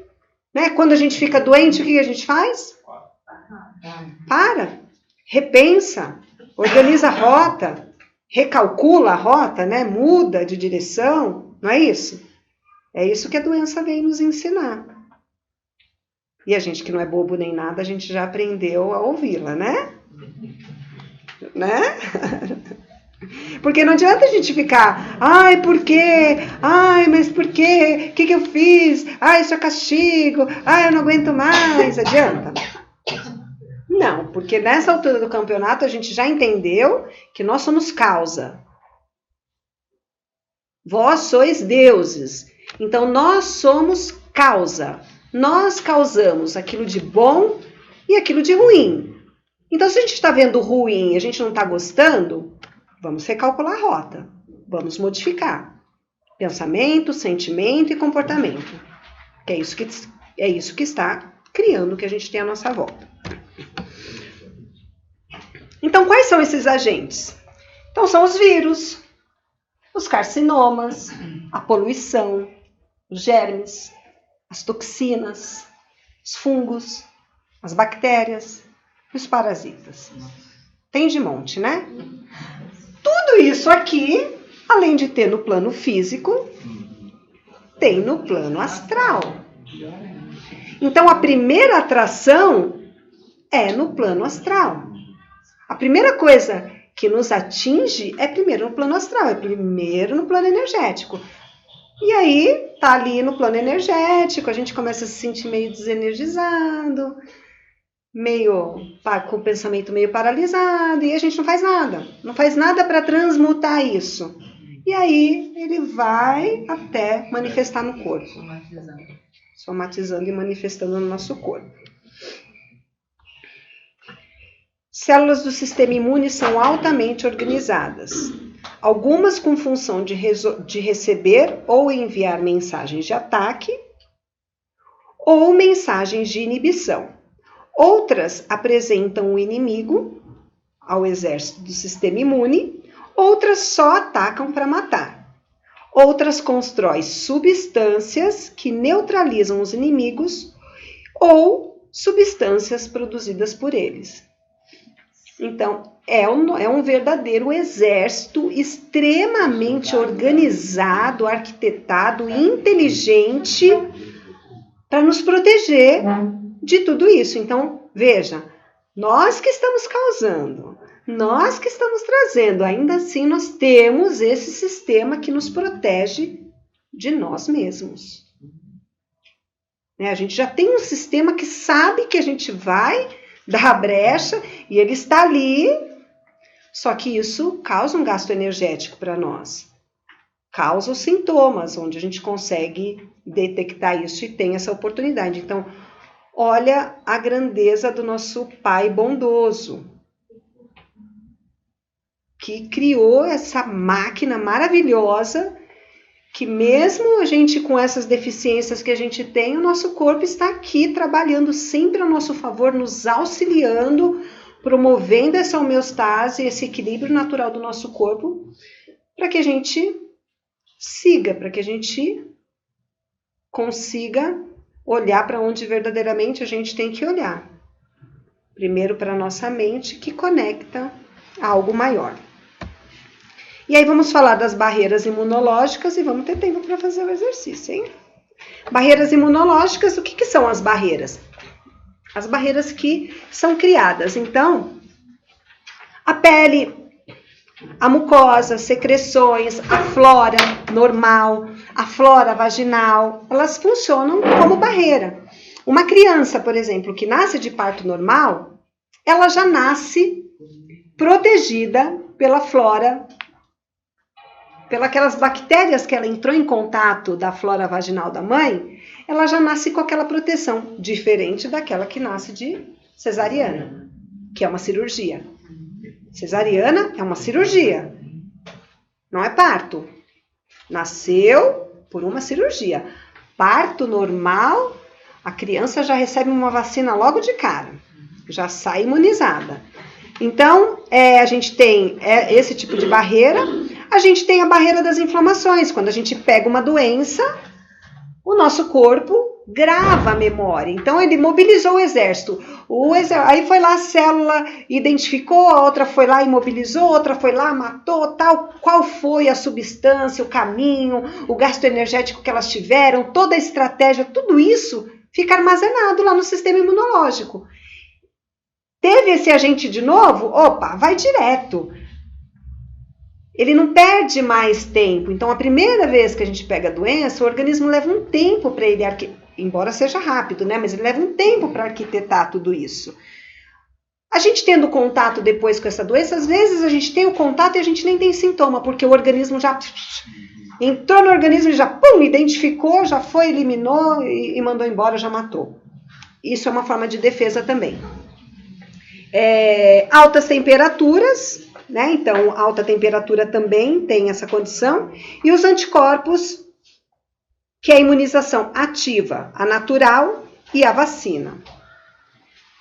S1: Né? Quando a gente fica doente, o que a gente faz? Para, repensa, organiza a rota, recalcula a rota, né? Muda de direção, não é isso? É isso que a doença veio nos ensinar. E a gente que não é bobo nem nada, a gente já aprendeu a ouvi-la, né? Né? Porque não adianta a gente ficar, ai, por quê? Ai, mas por quê? O que eu fiz? Ai, isso é castigo. Ai, eu não aguento mais. Adianta? Não, porque nessa altura do campeonato a gente já entendeu que nós somos causa. Vós sois deuses. Então, nós somos causa. Nós causamos aquilo de bom e aquilo de ruim. Então, se a gente está vendo ruim e a gente não está gostando, vamos recalcular a rota. Vamos modificar. Pensamento, sentimento e comportamento. Que é isso que está criando o que a gente tem à nossa volta. Então, quais são esses agentes? Então, são os vírus, os carcinomas, a poluição, os germes, as toxinas, os fungos, as bactérias e os parasitas. Tem de monte, né? Tudo isso aqui, além de ter no plano físico, tem no plano astral. Então, a primeira atração é no plano astral. A primeira coisa que nos atinge é primeiro no plano astral, é primeiro no plano energético. E aí, tá ali no plano energético, a gente começa a se sentir meio desenergizado, meio com o pensamento meio paralisado, e a gente não faz nada. Não faz nada para transmutar isso. E aí, ele vai até manifestar no corpo. Somatizando e manifestando no nosso corpo. Células do sistema imune são altamente organizadas. Algumas com função de receber ou enviar mensagens de ataque ou mensagens de inibição. Outras apresentam o inimigo ao exército do sistema imune, outras só atacam para matar. Outras constroem substâncias que neutralizam os inimigos ou substâncias produzidas por eles. Então, é um verdadeiro exército extremamente organizado, arquitetado, inteligente para nos proteger de tudo isso. Então, veja, nós que estamos causando, nós que estamos trazendo, ainda assim nós temos esse sistema que nos protege de nós mesmos. A gente já tem um sistema que sabe que a gente vai dar a brecha e ele está ali, só que isso causa um gasto energético para nós. causa os sintomas, onde a gente consegue detectar isso e tem essa oportunidade. Então, olha a grandeza do nosso Pai bondoso, que criou essa máquina maravilhosa, que mesmo a gente com essas deficiências que a gente tem, o nosso corpo está aqui trabalhando sempre a nosso favor, nos auxiliando, promovendo essa homeostase, esse equilíbrio natural do nosso corpo, para que a gente siga, para que a gente consiga olhar para onde verdadeiramente a gente tem que olhar. Primeiro para a nossa mente, que conecta a algo maior. E aí vamos falar das barreiras imunológicas e vamos ter tempo para fazer o exercício, hein? Barreiras imunológicas, o que são as barreiras? As barreiras que são criadas. Então, a pele, a mucosa, secreções, a flora normal, a flora vaginal, elas funcionam como barreira. Uma criança, por exemplo, que nasce de parto normal, ela já nasce protegida pela flora, pelas aquelas bactérias que ela entrou em contato da flora vaginal da mãe, ela já nasce com aquela proteção, diferente daquela que nasce de cesariana, que é uma cirurgia. Cesariana é uma cirurgia, não é parto. Nasceu por uma cirurgia. Parto normal, a criança já recebe uma vacina logo de cara, já sai imunizada. Então, a gente tem esse tipo de barreira. A gente tem a barreira das inflamações. Quando a gente pega uma doença, o nosso corpo grava a memória. Então, ele mobilizou o exército. Aí foi lá a célula, identificou, a outra foi lá, imobilizou, outra foi lá, matou, tal. Qual foi a substância, o caminho, o gasto energético que elas tiveram, toda a estratégia, tudo isso fica armazenado lá no sistema imunológico. Teve esse agente de novo? Opa, vai direto. Ele não perde mais tempo. Então, a primeira vez que a gente pega a doença, o organismo leva um tempo para ele, embora seja rápido, né? Mas ele leva um tempo para arquitetar tudo isso. A gente tendo contato depois com essa doença, às vezes a gente tem o contato e a gente nem tem sintoma, porque o organismo já entrou no organismo e já identificou, já foi, eliminou e mandou embora, já matou. Isso é uma forma de defesa também. Altas temperaturas, né? Então, alta temperatura também tem essa condição. E os anticorpos, que é a imunização ativa, a natural e a vacina.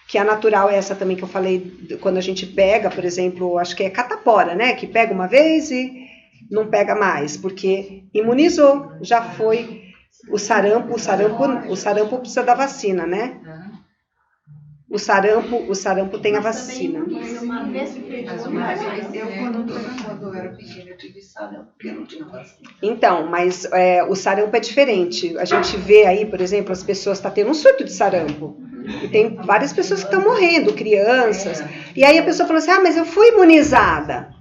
S1: Que a natural é essa também que eu falei, quando a gente pega, por exemplo, acho que é catapora, né? Que pega uma vez e não pega mais, porque imunizou, já foi o sarampo precisa da vacina, né? O sarampo tem a vacina.
S6: Quando eu era pequena, eu tive sarampo, porque eu não tinha vacina.
S1: Então, mas o sarampo é diferente. A gente vê aí, por exemplo, as pessoas estão tendo um surto de sarampo. E tem várias pessoas que estão morrendo, crianças. E aí a pessoa fala assim, mas eu fui imunizada.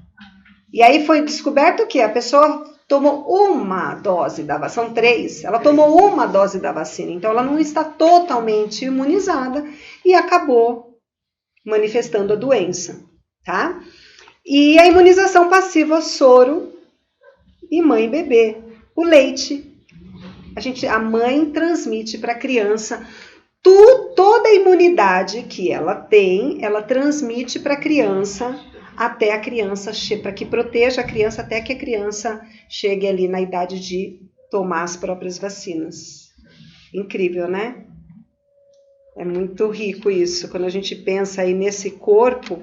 S1: E aí foi descoberto que a pessoa tomou uma dose da vacina, são 3, ela tomou uma dose da vacina, então ela não está totalmente imunizada e acabou manifestando a doença, tá? E a imunização passiva, soro e mãe e bebê. O leite, a mãe transmite para a criança toda a imunidade que ela tem, ela transmite para a criança, até a criança, para que proteja a criança até que a criança chegue ali na idade de tomar as próprias vacinas. Incrível, né? É muito rico isso. Quando a gente pensa aí nesse corpo,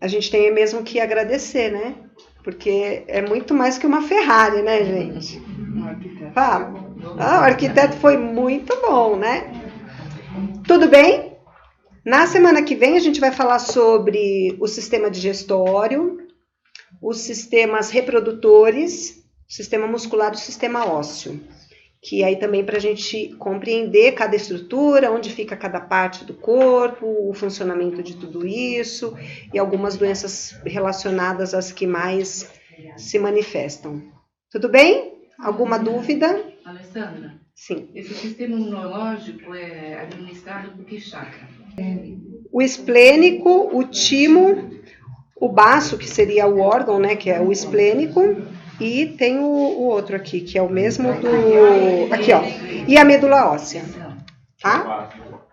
S1: a gente tem mesmo que agradecer, né? Porque é muito mais que uma Ferrari, né, gente? Fala. O arquiteto foi muito bom, né? Tudo bem? Na semana que vem a gente vai falar sobre o sistema digestório, os sistemas reprodutores, o sistema muscular e o sistema ósseo. Que aí também para a gente compreender cada estrutura, onde fica cada parte do corpo, o funcionamento de tudo isso e algumas doenças relacionadas às que mais se manifestam. Tudo bem? Alguma dúvida?
S6: Alessandra?
S1: Sim.
S6: Esse sistema imunológico é administrado por que chakra?
S1: O esplênico, o timo, o baço, que seria o órgão, né, que é o esplênico, e tem o outro aqui, que é o mesmo do... Aqui, ó. E a medula óssea, tá?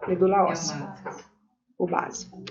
S1: Medula óssea, o básico.